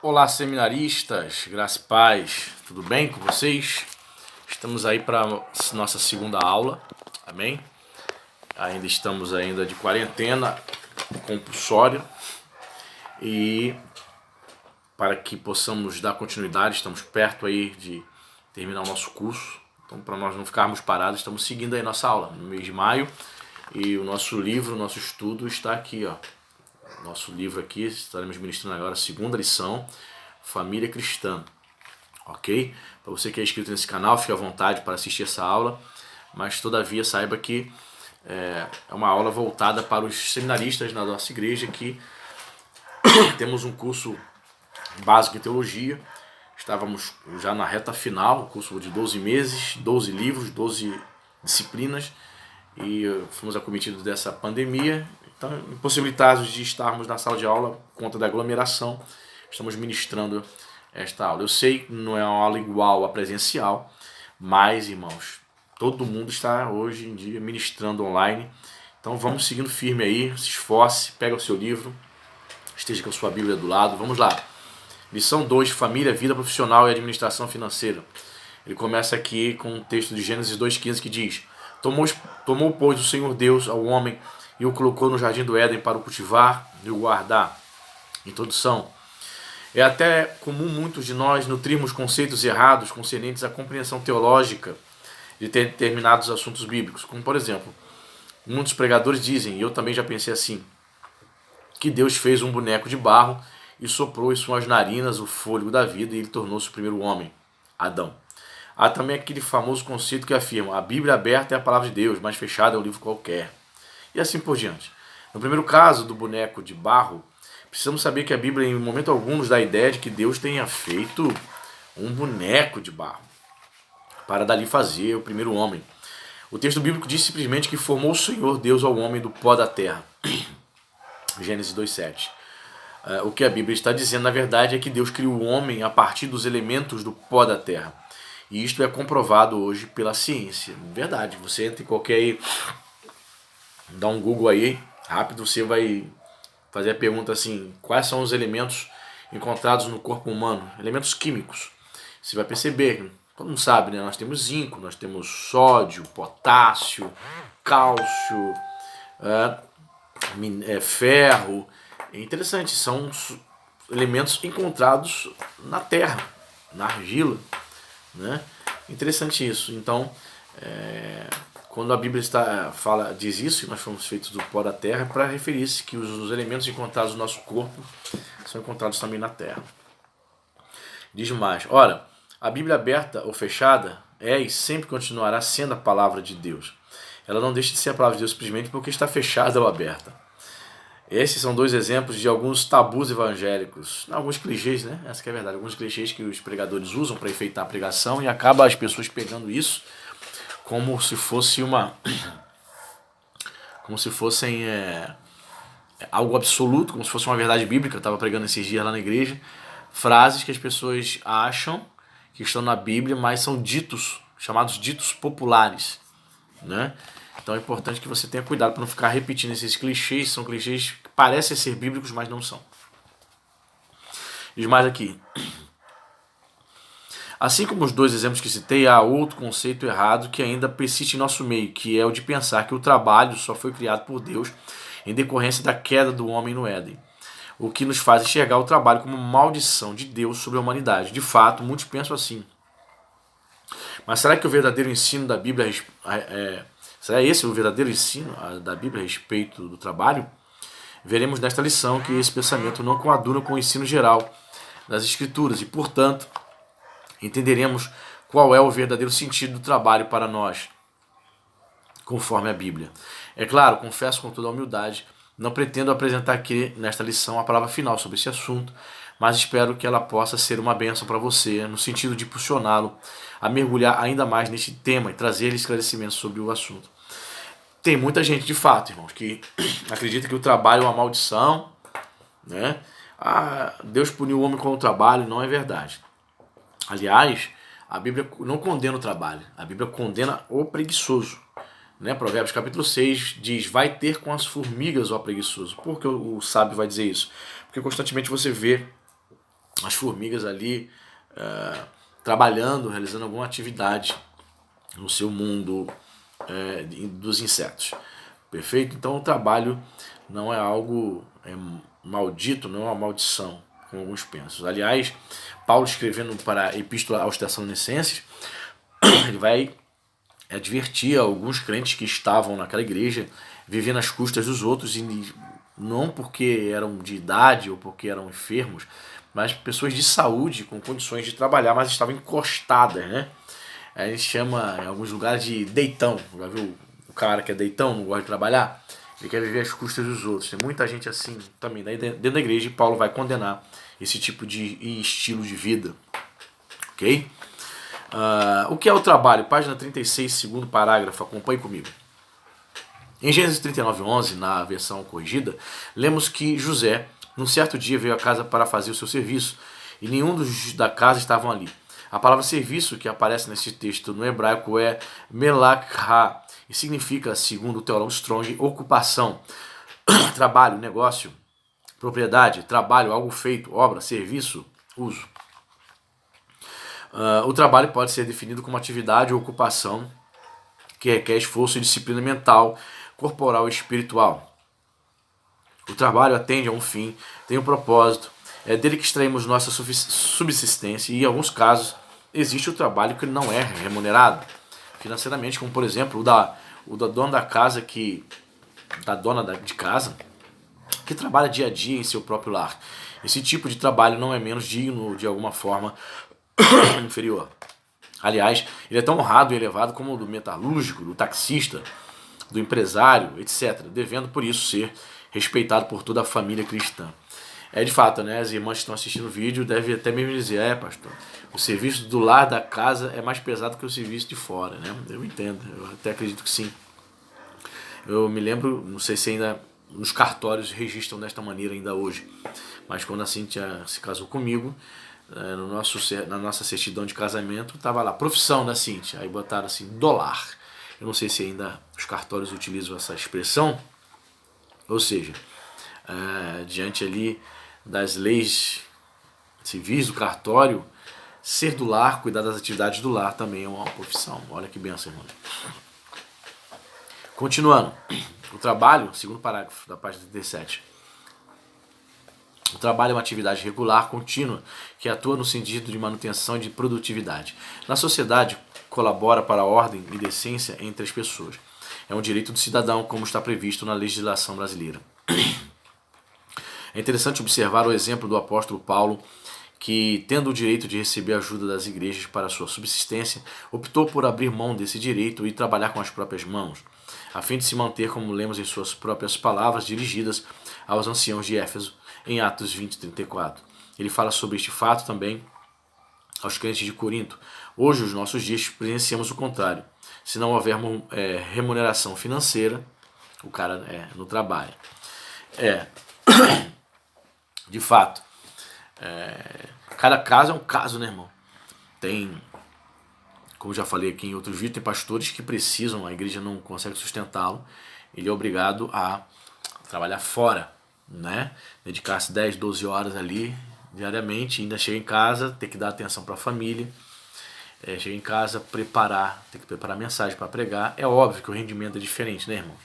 Olá, seminaristas, graça e paz, tudo bem com vocês? Estamos aí para nossa segunda aula, amém? Ainda estamos de quarentena compulsória e para que possamos dar continuidade, estamos perto aí de terminar o nosso curso. Então, para nós não ficarmos parados, estamos seguindo aí nossa aula no mês de maio e o nosso livro, o nosso estudo está aqui, ó. Nosso livro aqui, estaremos ministrando agora a segunda lição, Família Cristã, ok? Para você que é inscrito nesse canal, fique à vontade para assistir essa aula, mas todavia saiba que é uma aula voltada para os seminaristas na nossa igreja, que temos um curso básico em teologia, estávamos já na reta final, um curso de 12 meses, 12 livros, 12 disciplinas, e fomos acometidos dessa pandemia, então impossibilitados de estarmos na sala de aula por conta da aglomeração, estamos ministrando esta aula. Eu sei que não é uma aula igual à presencial, mas, irmãos, todo mundo está hoje em dia ministrando online, então vamos seguindo firme aí, se esforce, pega o seu livro, esteja com a sua Bíblia do lado, vamos lá. Lição 2, Família, Vida Profissional e Administração Financeira. Ele começa aqui com um texto de Gênesis 2,15 que diz: Tomou, pois, o Senhor Deus ao homem e o colocou no jardim do Éden para o cultivar e o guardar. Introdução. É até comum muitos de nós nutrirmos conceitos errados concernentes à compreensão teológica de determinados assuntos bíblicos. Como, por exemplo, muitos pregadores dizem, e eu também já pensei assim, que Deus fez um boneco de barro e soprou em suas narinas o fôlego da vida e ele tornou-se o primeiro homem, Adão. Há também aquele famoso conceito que afirma: a Bíblia aberta é a palavra de Deus, mas fechada é um livro qualquer. E assim por diante. No primeiro caso do boneco de barro, precisamos saber que a Bíblia em momento algum nos dá a ideia de que Deus tenha feito um boneco de barro para dali fazer o primeiro homem. O texto bíblico diz simplesmente que formou o Senhor Deus ao homem do pó da terra. Gênesis 2,7. O que a Bíblia está dizendo, na verdade, é que Deus criou o homem a partir dos elementos do pó da terra. E isto é comprovado hoje pela ciência. Verdade, você entra em qualquer aí, dá um Google aí, rápido, você vai fazer a pergunta assim: quais são os elementos encontrados no corpo humano? Elementos químicos. Você vai perceber, todo mundo sabe, né? Nós temos zinco, nós temos sódio, potássio, cálcio, ferro. É interessante, são elementos encontrados na terra, na argila, né? Interessante isso. Então, quando a Bíblia diz isso, que nós fomos feitos do pó da terra, é para referir-se que os elementos encontrados no nosso corpo são encontrados também na terra. Diz mais: ora, a Bíblia aberta ou fechada é e sempre continuará sendo a palavra de Deus. Ela não deixa de ser a palavra de Deus simplesmente porque está fechada ou aberta. Esses são dois exemplos de alguns tabus evangélicos, alguns clichês, né? Essa que é a verdade, alguns clichês que os pregadores usam para enfeitar a pregação e acaba as pessoas pegando isso como se fosse algo absoluto, como se fosse uma verdade bíblica. Eu estava pregando esses dias lá na igreja, frases que as pessoas acham que estão na Bíblia, mas são chamados ditos populares, né? Então é importante que você tenha cuidado para não ficar repetindo esses clichês. São clichês que parecem ser bíblicos, mas não são. Diz mais aqui: assim como os dois exemplos que citei, há outro conceito errado que ainda persiste em nosso meio, que é o de pensar que o trabalho só foi criado por Deus em decorrência da queda do homem no Éden, o que nos faz enxergar o trabalho como uma maldição de Deus sobre a humanidade. De fato, muitos pensam assim. Mas será que o verdadeiro ensino da Bíblia será esse o verdadeiro ensino da Bíblia a respeito do trabalho? Veremos nesta lição que esse pensamento não coaduna com o ensino geral das Escrituras e, portanto, entenderemos qual é o verdadeiro sentido do trabalho para nós, conforme a Bíblia. É claro, confesso com toda a humildade, não pretendo apresentar aqui nesta lição a palavra final sobre esse assunto, mas espero que ela possa ser uma bênção para você, no sentido de impulsioná-lo a mergulhar ainda mais neste tema e trazer-lhe esclarecimentos sobre o assunto. Tem muita gente, de fato, irmãos, que acredita que o trabalho é uma maldição, né? Deus puniu o homem com o trabalho. Não é verdade. Aliás, a Bíblia não condena o trabalho, a Bíblia condena o preguiçoso. Né? Provérbios capítulo 6 diz: vai ter com as formigas, ó preguiçoso. Por que o sábio vai dizer isso? Porque constantemente você vê as formigas ali trabalhando, realizando alguma atividade no seu mundo dos insetos. Perfeito? Então o trabalho não é algo maldito, não é uma maldição, como alguns pensam. Aliás, Paulo escrevendo para a Epístola aos Tessalonicenses, ele vai advertir alguns crentes que estavam naquela igreja, vivendo às custas dos outros, e não porque eram de idade ou porque eram enfermos, mas pessoas de saúde, com condições de trabalhar, mas estavam encostadas, né? A gente chama em alguns lugares de deitão. Já viu o cara que é deitão, não gosta de trabalhar? Ele quer viver às custas dos outros. Tem muita gente assim também dentro da igreja, e Paulo vai condenar esse tipo de estilo de vida. Ok? O que é o trabalho? Página 36, segundo parágrafo, acompanhe comigo. Em Gênesis 39:11, na versão corrigida, lemos que José, num certo dia, veio à casa para fazer o seu serviço, e nenhum dos da casa estavam ali. A palavra serviço que aparece nesse texto no hebraico é melakha, e significa, segundo o teólogo Strong, ocupação, trabalho, negócio, propriedade, trabalho, algo feito, obra, serviço, uso. O trabalho pode ser definido como atividade ou ocupação que requer esforço e disciplina mental, corporal e espiritual. O trabalho atende a um fim, tem um propósito, é dele que extraímos nossa subsistência, e em alguns casos existe o trabalho que não é remunerado financeiramente, como por exemplo o da dona da casa, da dona de casa, que trabalha dia a dia em seu próprio lar. Esse tipo de trabalho não é menos digno, de alguma forma inferior. Aliás, ele é tão honrado e elevado como o do metalúrgico, do taxista, do empresário, etc., devendo por isso ser respeitado por toda a família cristã. De fato, né, as irmãs que estão assistindo o vídeo devem até mesmo dizer, pastor, o serviço do lar da casa é mais pesado que o serviço de fora, né? Eu entendo, eu até acredito que sim. Eu me lembro, não sei se ainda nos cartórios registram desta maneira ainda hoje, mas quando a Cíntia se casou comigo, na nossa certidão de casamento, estava lá, profissão da Cíntia, aí botaram assim, dólar. Eu não sei se ainda os cartórios utilizam essa expressão, ou seja, diante ali das leis civis do cartório, ser do lar, cuidar das atividades do lar também é uma profissão. Olha que benção, irmão. Continuando, o trabalho, segundo parágrafo da página 37. O trabalho é uma atividade regular, contínua, que atua no sentido de manutenção e de produtividade. Na sociedade, colabora para a ordem e decência entre as pessoas. É um direito do cidadão, como está previsto na legislação brasileira. É interessante observar o exemplo do apóstolo Paulo, que, tendo o direito de receber ajuda das igrejas para sua subsistência, optou por abrir mão desse direito e trabalhar com as próprias mãos, a fim de se manter, como lemos em suas próprias palavras dirigidas aos anciãos de Éfeso, em Atos 20:34. Ele fala sobre este fato também aos crentes de Corinto. Hoje, nos nossos dias, presenciamos o contrário. Se não houver remuneração financeira, o cara não trabalha. De fato, cada caso é um caso, né, irmão? Tem, como já falei aqui em outros vídeos, tem pastores que precisam, a igreja não consegue sustentá-lo, ele é obrigado a trabalhar fora, né? Dedicar-se 10, 12 horas ali diariamente, ainda chega em casa, tem que dar atenção para a família, chega em casa, tem que preparar mensagem para pregar. É óbvio que o rendimento é diferente, né, irmão?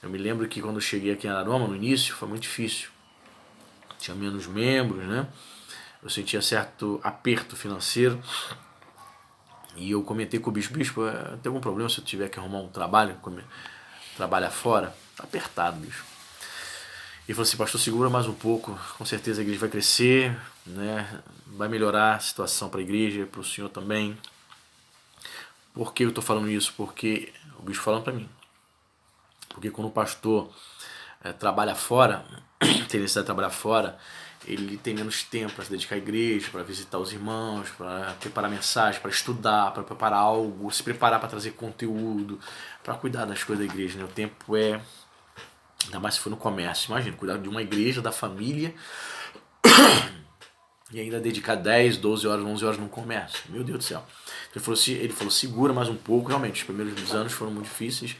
Eu me lembro que quando eu cheguei aqui em Araroma, no início, foi muito difícil. Tinha menos membros, né? Eu sentia certo aperto financeiro. E eu comentei com o bispo, tem algum problema se eu tiver que arrumar um trabalho, trabalhar fora? Tá apertado, bicho. E falou assim, pastor, segura mais um pouco, com certeza a igreja vai crescer, né? Vai melhorar a situação para a igreja, para o senhor também. Por que eu estou falando isso? Porque o bispo falando para mim. Porque quando o pastor trabalha fora, tem necessidade de trabalhar fora, ele tem menos tempo para se dedicar à igreja, para visitar os irmãos, para preparar mensagem, para estudar, para preparar algo, se preparar para trazer conteúdo, para cuidar das coisas da igreja, né? O tempo ainda mais se for no comércio, imagina, cuidar de uma igreja, da família, e ainda dedicar 10, 12 horas, 11 horas no comércio. Meu Deus do céu. Ele falou, segura mais um pouco. Realmente, os primeiros anos foram muito difíceis.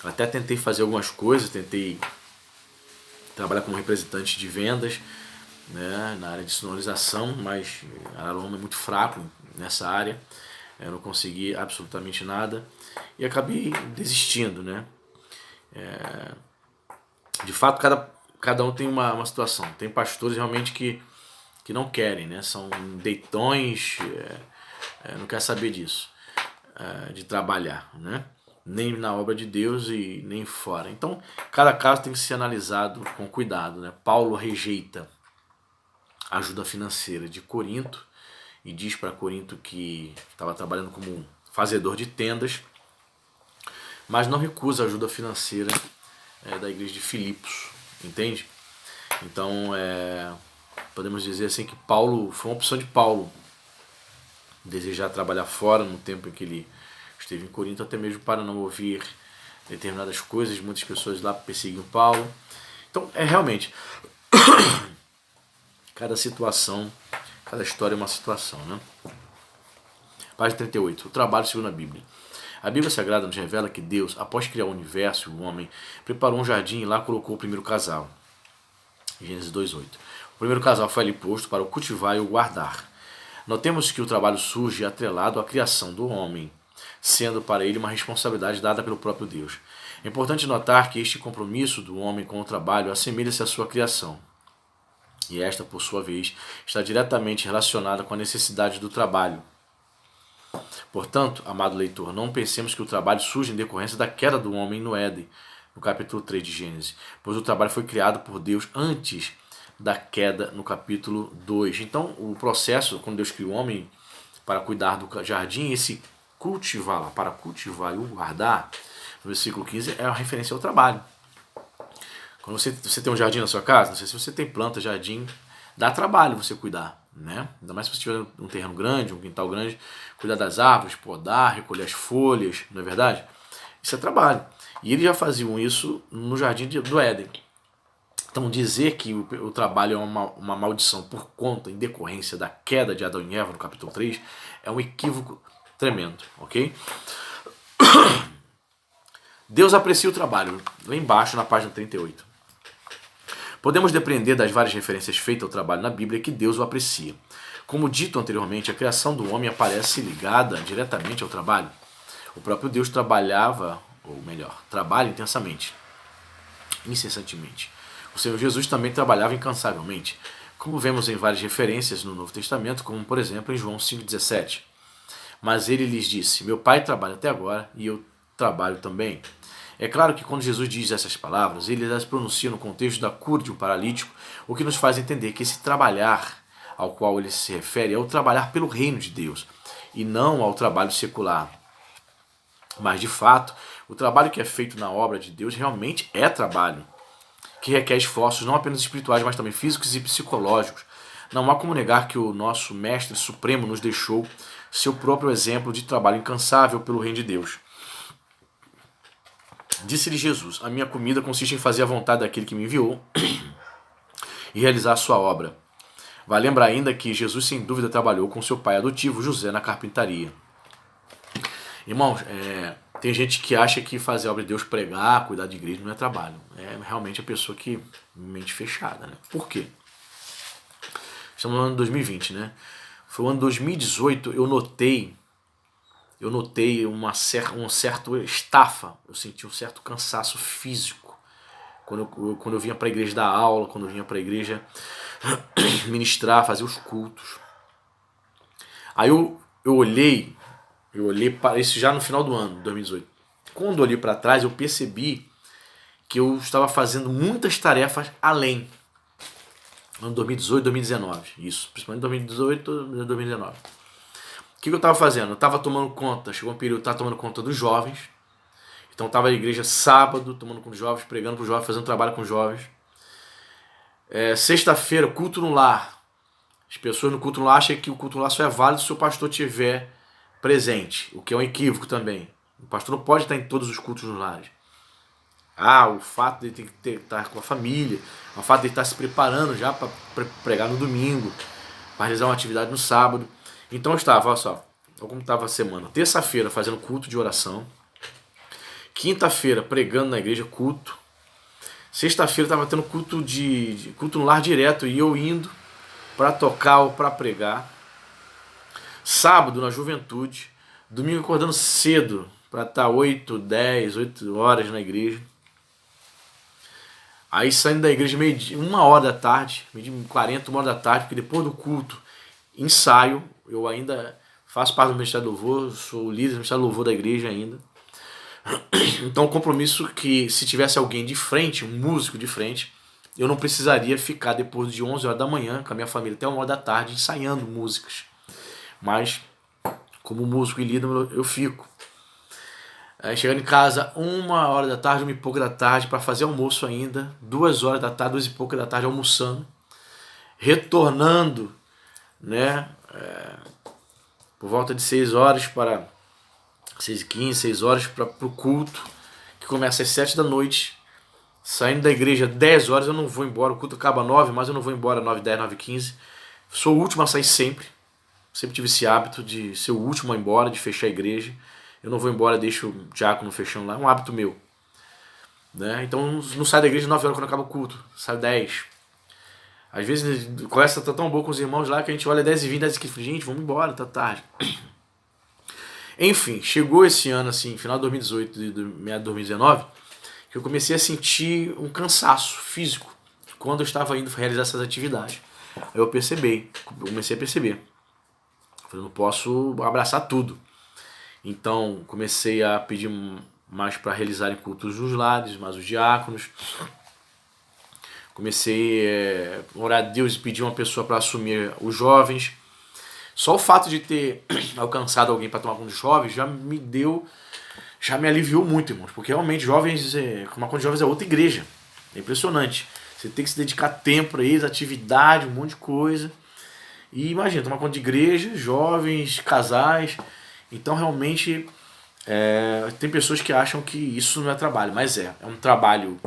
Até tentei fazer algumas coisas, tentei trabalhar como representante de vendas, né, na área de sonorização, mas aroma é muito fraco nessa área. Eu não consegui absolutamente nada e acabei desistindo, né? De fato, cada um tem uma situação. Tem pastores realmente que não querem, né? São deitões, não quer saber disso, de trabalhar, né? Nem na obra de Deus e nem fora. Então, cada caso tem que ser analisado com cuidado, né? Paulo rejeita a ajuda financeira de Corinto e diz para Corinto que estava trabalhando como fazedor de tendas, mas não recusa a ajuda financeira da igreja de Filipos, entende? Então, podemos dizer assim que Paulo foi uma opção de Paulo desejar trabalhar fora no tempo em que ele esteve em Corinto, até mesmo para não ouvir determinadas coisas. Muitas pessoas lá perseguiam Paulo. Então, realmente, cada situação, cada história é uma situação, né? Página 38. O trabalho segundo a Bíblia. A Bíblia Sagrada nos revela que Deus, após criar o universo e o homem, preparou um jardim e lá colocou o primeiro casal. Gênesis 2:8. O primeiro casal foi ali posto para o cultivar e o guardar. Notemos que o trabalho surge atrelado à criação do homem, sendo para ele uma responsabilidade dada pelo próprio Deus. É importante notar que este compromisso do homem com o trabalho assemelha-se à sua criação. E esta, por sua vez, está diretamente relacionada com a necessidade do trabalho. Portanto, amado leitor, não pensemos que o trabalho surge em decorrência da queda do homem no Éden, no capítulo 3 de Gênesis, pois o trabalho foi criado por Deus antes da queda no capítulo 2. Então, o processo, quando Deus criou o homem para cuidar do jardim, esse cultivar lá, para cultivar e o guardar, no versículo 15, é uma referência ao trabalho. Quando você tem um jardim na sua casa, não sei se você tem planta, jardim, dá trabalho você cuidar, né? Ainda mais se você tiver um terreno grande, um quintal grande, cuidar das árvores, podar, recolher as folhas, não é verdade? Isso é trabalho. E eles já faziam isso no jardim do Éden. Então dizer que o trabalho é uma maldição por conta, em decorrência da queda de Adão e Eva no capítulo 3, é um equívoco tremendo, ok? Deus aprecia o trabalho, lá embaixo na página 38. Podemos depreender das várias referências feitas ao trabalho na Bíblia que Deus o aprecia. Como dito anteriormente, a criação do homem aparece ligada diretamente ao trabalho. O próprio Deus trabalhava, ou melhor, trabalha intensamente, incessantemente. O Senhor Jesus também trabalhava incansavelmente, como vemos em várias referências no Novo Testamento, como por exemplo em João 5,17. Mas ele lhes disse, meu Pai trabalha até agora e eu trabalho também. É claro que quando Jesus diz essas palavras, ele as pronuncia no contexto da cura de um paralítico, o que nos faz entender que esse trabalhar ao qual ele se refere é o trabalhar pelo reino de Deus, e não ao trabalho secular. Mas, de fato, o trabalho que é feito na obra de Deus realmente é trabalho, que requer esforços não apenas espirituais, mas também físicos e psicológicos. Não há como negar que o nosso Mestre Supremo nos deixou seu próprio exemplo de trabalho incansável pelo reino de Deus. Disse-lhe Jesus, a minha comida consiste em fazer a vontade daquele que me enviou e realizar a sua obra. Vale lembrar ainda que Jesus sem dúvida trabalhou com seu pai adotivo José na carpintaria. Irmãos, tem gente que acha que fazer a obra de Deus, pregar, cuidar de igreja não é trabalho. É realmente a pessoa que mente fechada, né? Por quê? Estamos no ano 2020, né? Foi o ano 2018, eu notei uma certa estafa, eu senti um certo cansaço físico quando eu vinha para a igreja dar aula, quando eu vinha para a igreja ministrar, fazer os cultos. Aí eu olhei para isso já no final do ano, 2018. Quando eu olhei para trás, eu percebi que eu estava fazendo muitas tarefas além. Ano 2018, 2019, isso, principalmente 2018 e 2019. O que eu estava fazendo? Eu estava tomando conta, chegou um período, eu estava tomando conta dos jovens. Então eu estava na igreja sábado, tomando conta dos jovens, pregando para os jovens, fazendo trabalho com os jovens. Sexta-feira, culto no lar. As pessoas no culto no lar acham que o culto no lar só é válido se o pastor estiver presente, o que é um equívoco também. O pastor não pode estar em todos os cultos no lar. O fato de ele ter que estar com a família, o fato de ele estar se preparando já para pregar no domingo, para realizar uma atividade no sábado. Então eu estava, olha só, como estava a semana. Terça-feira fazendo culto de oração. Quinta-feira pregando na igreja, culto. Sexta-feira estava tendo culto no lar direto e eu indo para tocar ou para pregar. Sábado na juventude. Domingo acordando cedo para estar 8, 10, 8 horas na igreja. Aí saindo da igreja meio 1 hora da tarde, meio de 40, 1 hora da tarde, porque depois do culto, ensaio. Eu ainda faço parte do Ministério do Louvor, sou líder do Ministério do Louvor da igreja ainda. Então o compromisso que se tivesse alguém de frente, um músico de frente, eu não precisaria ficar depois de 11 horas da manhã com a minha família até 1 hora da tarde ensaiando músicas. Mas como músico e líder eu fico. Aí chegando em casa 1 hora da tarde, 1 e pouca da tarde, para fazer almoço ainda, 2 horas da tarde, 2 e pouca da tarde almoçando, retornando, né, por volta de 6 horas para 6h15, 6 horas para o culto, que começa às 7 da noite, saindo da igreja 10 horas, eu não vou embora, o culto acaba 9, mas eu não vou embora 9h10, 9h15, sou o último a sair sempre tive esse hábito de ser o último a ir embora, de fechar a igreja. Eu não vou embora, deixo o diácono fechando lá, é um hábito meu. Né? Então não saio da igreja 9 horas quando acaba o culto, saio 10. Às vezes a conversa tá tão boa com os irmãos lá que a gente olha 10h20, 10h15, gente, vamos embora, tá tarde. Enfim, chegou esse ano, assim, final de 2018 e meio de 2019, que eu comecei a sentir um cansaço físico quando eu estava indo realizar essas atividades. Aí eu comecei a perceber. Eu não posso abraçar tudo. Então comecei a pedir mais para realizarem cultos nos lares, mais os diáconos. Comecei a orar a Deus e pedir uma pessoa para assumir os jovens. Só o fato de ter alcançado alguém para tomar conta dos jovens já me aliviou muito, irmãos. Porque realmente jovens, tomar conta de jovens é outra igreja. É impressionante. Você tem que se dedicar tempo para eles, atividade, um monte de coisa. E imagina, tomar conta de igreja, jovens, casais. Então realmente tem pessoas que acham que isso não é trabalho, mas é um trabalho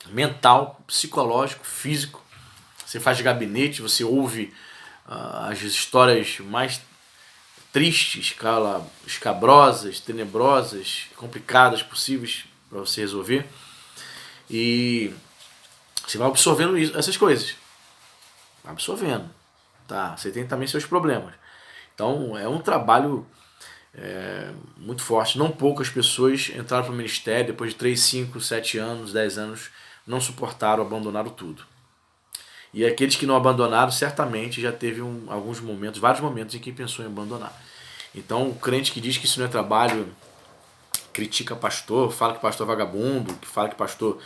mental, psicológico, físico. Você faz gabinete, você ouve as histórias mais tristes, escabrosas, tenebrosas, complicadas possíveis para você resolver. E você vai absorvendo essas coisas. Vai absorvendo. Tá, você tem também seus problemas. Então é um trabalho muito forte. Não poucas pessoas entraram para o ministério depois de 3, 5, 7 anos, 10 anos, não suportaram, abandonaram tudo. E aqueles que não abandonaram, certamente já teve alguns momentos, vários momentos em que pensou em abandonar. Então o crente que diz que isso não é trabalho, critica pastor, fala que pastor é vagabundo, que fala que pastor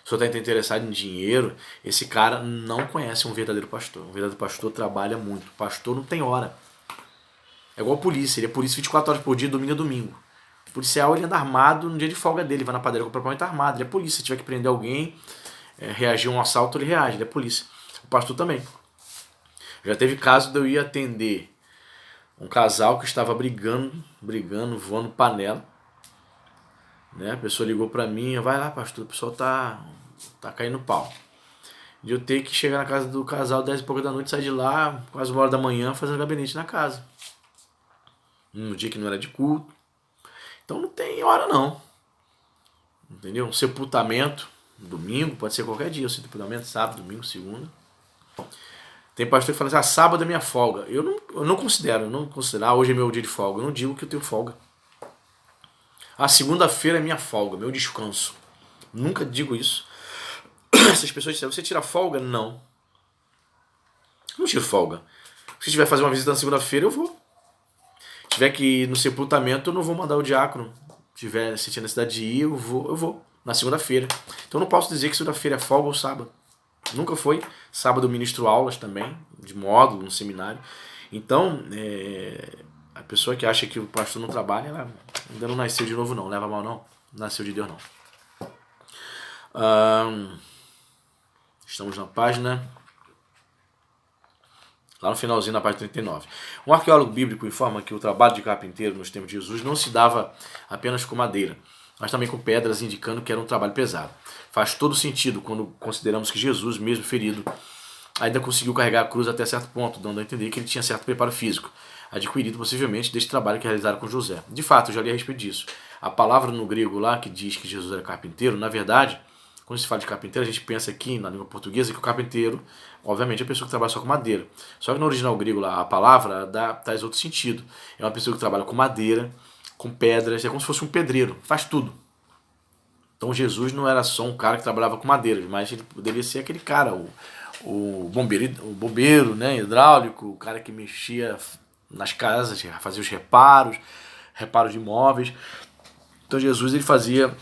só está interessado em dinheiro, esse cara não conhece um verdadeiro pastor. Um verdadeiro pastor trabalha muito. O pastor não tem hora. É igual a polícia, ele é polícia 24 horas por dia, domingo a domingo. O policial ele anda armado no dia de folga dele, vai na padaria comprar pão e tá armado. Ele é polícia, se tiver que prender alguém, reagir a um assalto, ele reage, ele é polícia. O pastor também. Já teve caso de eu ir atender um casal que estava brigando, voando panela. Né? A pessoa ligou pra mim, vai lá pastor, o pessoal tá caindo pau. De eu ter que chegar na casa do casal 10 e pouco da noite, sair de lá quase 1 hora da manhã fazendo gabinete na casa. No dia que não era de culto. Então não tem hora não. Entendeu? Um sepultamento, domingo, pode ser qualquer dia, um sepultamento, sábado, domingo, segunda. Tem pastor que fala assim, sábado é minha folga. Eu não considero, hoje é meu dia de folga. Eu não digo que eu tenho folga. Segunda-feira é minha folga, meu descanso. Nunca digo isso. Essas pessoas dizem, você tira folga? Não. Não tiro folga. Se tiver que fazer uma visita na segunda-feira, eu vou. Se tiver que ir no sepultamento, eu não vou mandar o diácono. Se tiver necessidade de ir, eu vou. Na segunda-feira. Então eu não posso dizer que segunda-feira é folga ou sábado. Nunca foi. Sábado eu ministro aulas também, de módulo, no seminário. Então, a pessoa que acha que o pastor não trabalha, ela ainda não nasceu de novo não. Leva mal não. Nasceu de Deus não. Estamos na página... Lá no finalzinho, na página 39. Um arqueólogo bíblico informa que o trabalho de carpinteiro nos tempos de Jesus não se dava apenas com madeira, mas também com pedras, indicando que era um trabalho pesado. Faz todo sentido quando consideramos que Jesus, mesmo ferido, ainda conseguiu carregar a cruz até certo ponto, dando a entender que ele tinha certo preparo físico. adquirido possivelmente deste trabalho que realizaram com José. De fato, eu já li a respeito disso. A palavra no grego lá que diz que Jesus era carpinteiro, na verdade, quando se fala de carpinteiro, a gente pensa aqui na língua portuguesa que o carpinteiro, obviamente, é a pessoa que trabalha só com madeira. Só que no original grego lá, a palavra traz outro sentido. É uma pessoa que trabalha com madeira, com pedras, é como se fosse um pedreiro, faz tudo. Então Jesus não era só um cara que trabalhava com madeira, mas ele poderia ser aquele cara, o bombeiro, né, hidráulico, o cara que mexia nas casas, fazia os reparos de imóveis. Então Jesus ele fazia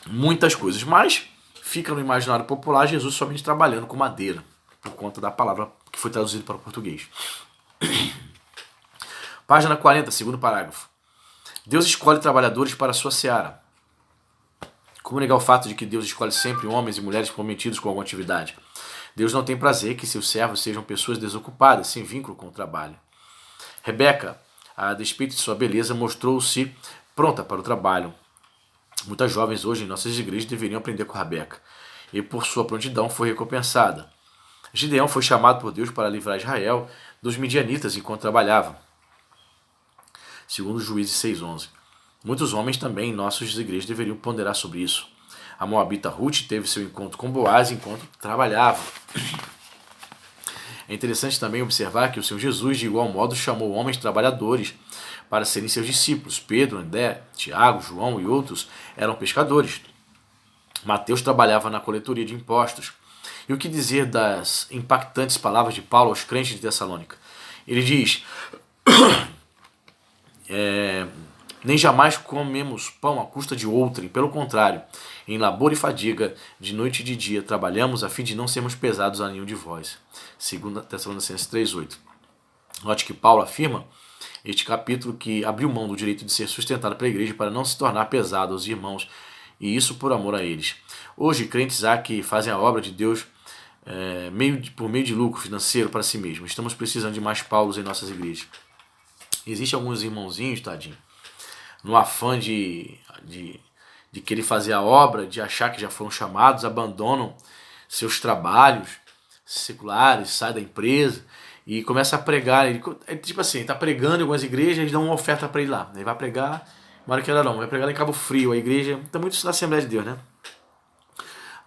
muitas coisas, mas fica no imaginário popular Jesus somente trabalhando com madeira, por conta da palavra que foi traduzida para o português. Página 40, segundo parágrafo. Deus escolhe trabalhadores para a sua seara. Como negar o fato de que Deus escolhe sempre homens e mulheres comprometidos com alguma atividade? Deus não tem prazer que seus servos sejam pessoas desocupadas, sem vínculo com o trabalho. Rebeca, a despeito de sua beleza, mostrou-se pronta para o trabalho. Muitas jovens hoje em nossas igrejas deveriam aprender com Rebeca, e por sua prontidão foi recompensada. Gideão foi chamado por Deus para livrar Israel dos midianitas enquanto trabalhava, segundo Juízes 6:11. Muitos homens também em nossas igrejas deveriam ponderar sobre isso. A moabita Ruth teve seu encontro com Boaz enquanto trabalhava. É interessante também observar que o Senhor Jesus, de igual modo, chamou homens trabalhadores para serem seus discípulos. Pedro, André, Tiago, João e outros eram pescadores. Mateus trabalhava na coletoria de impostos. E o que dizer das impactantes palavras de Paulo aos crentes de Tessalônica? Ele diz: nem jamais comemos pão à custa de outrem, pelo contrário, em labor e fadiga, de noite e de dia, trabalhamos a fim de não sermos pesados a nenhum de vós. 2 Tessalonicenses 3:8. Note que Paulo afirma, este capítulo, que abriu mão do direito de ser sustentado pela igreja para não se tornar pesado aos irmãos, e isso por amor a eles. Hoje, crentes há que fazem a obra de Deus por meio de lucro financeiro para si mesmos. Estamos precisando de mais Paulos em nossas igrejas. Existem alguns irmãozinhos, tadinho, no afã de querer fazer a obra, de achar que já foram chamados, abandonam seus trabalhos seculares, saem da empresa e começa a pregar. Tipo assim, ele está pregando em algumas igrejas, eles dão uma oferta para ir lá. Ele vai pregar, vai pregar lá em Cabo Frio, a igreja, tem muito isso na Assembleia de Deus, né?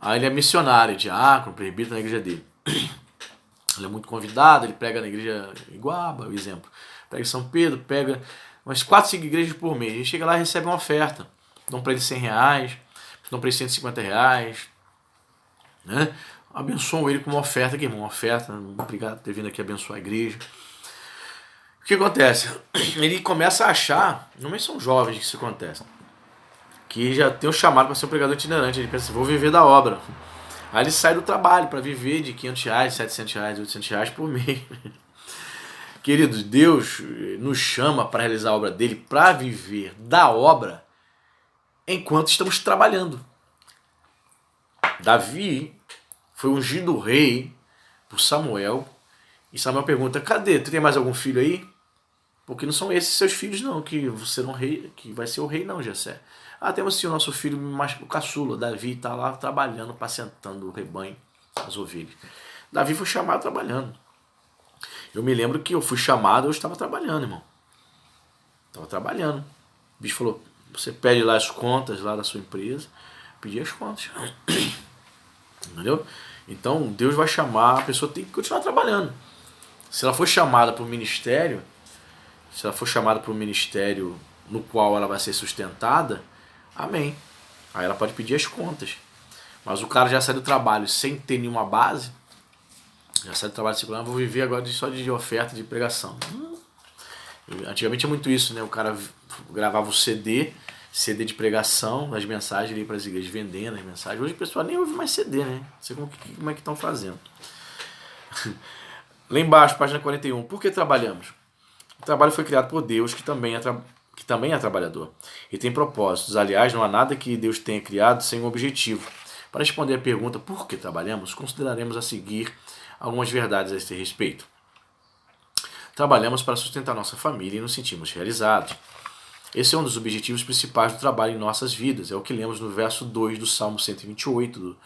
Aí ele é missionário, diácono, presbítero na igreja dele. Ele é muito convidado, ele prega na igreja Iguaba, o exemplo. Prega em São Pedro, pega umas 4, 5 igrejas por mês. Ele chega lá e recebe uma oferta. Dão para ele R$100, dão para ele R$150, né? Abençoam ele com uma oferta, aqui, irmão, uma oferta. Obrigado por ter vindo aqui abençoar a igreja. O que acontece? Ele começa a achar, normalmente são jovens que isso acontece, que já tem um chamado para ser um pregador itinerante. Ele pensa assim, vou viver da obra. Aí ele sai do trabalho para viver de R$500, R$700, R$800 por mês. Queridos, Deus nos chama para realizar a obra dele, para viver da obra enquanto estamos trabalhando. Davi foi ungido rei por Samuel, e Samuel pergunta: cadê? Tu tem mais algum filho aí? Porque não são esses seus filhos não, que serão rei, que vai ser o rei não, Jessé. Temos sim o nosso filho, o caçula, Davi, está lá trabalhando, apacentando o rebanho, as ovelhas. Davi foi chamado trabalhando. Eu me lembro que eu fui chamado, eu estava trabalhando, irmão. Estava trabalhando. O bicho falou: você pede lá as contas lá da sua empresa. Pedi as contas. Entendeu? Então Deus vai chamar, a pessoa tem que continuar trabalhando. Se ela for chamada para o ministério, no qual ela vai ser sustentada, amém. Aí ela pode pedir as contas. Mas o cara já sai do trabalho sem ter nenhuma base, já sai do trabalho secular, vou viver agora só de oferta, de pregação. Antigamente é muito isso, né? O cara gravava o CD de pregação, as mensagens ali para as igrejas, vendendo as mensagens. Hoje o pessoal nem ouve mais CD, né? Não sei como é que estão fazendo. Lá embaixo, página 41. Por que trabalhamos? O trabalho foi criado por Deus, que também é trabalhador. E tem propósitos. Aliás, não há nada que Deus tenha criado sem um objetivo. Para responder a pergunta por que trabalhamos, consideraremos a seguir algumas verdades a esse respeito. Trabalhamos para sustentar nossa família e nos sentimos realizados. Esse é um dos objetivos principais do trabalho em nossas vidas. É o que lemos no verso 2 do Salmo 128.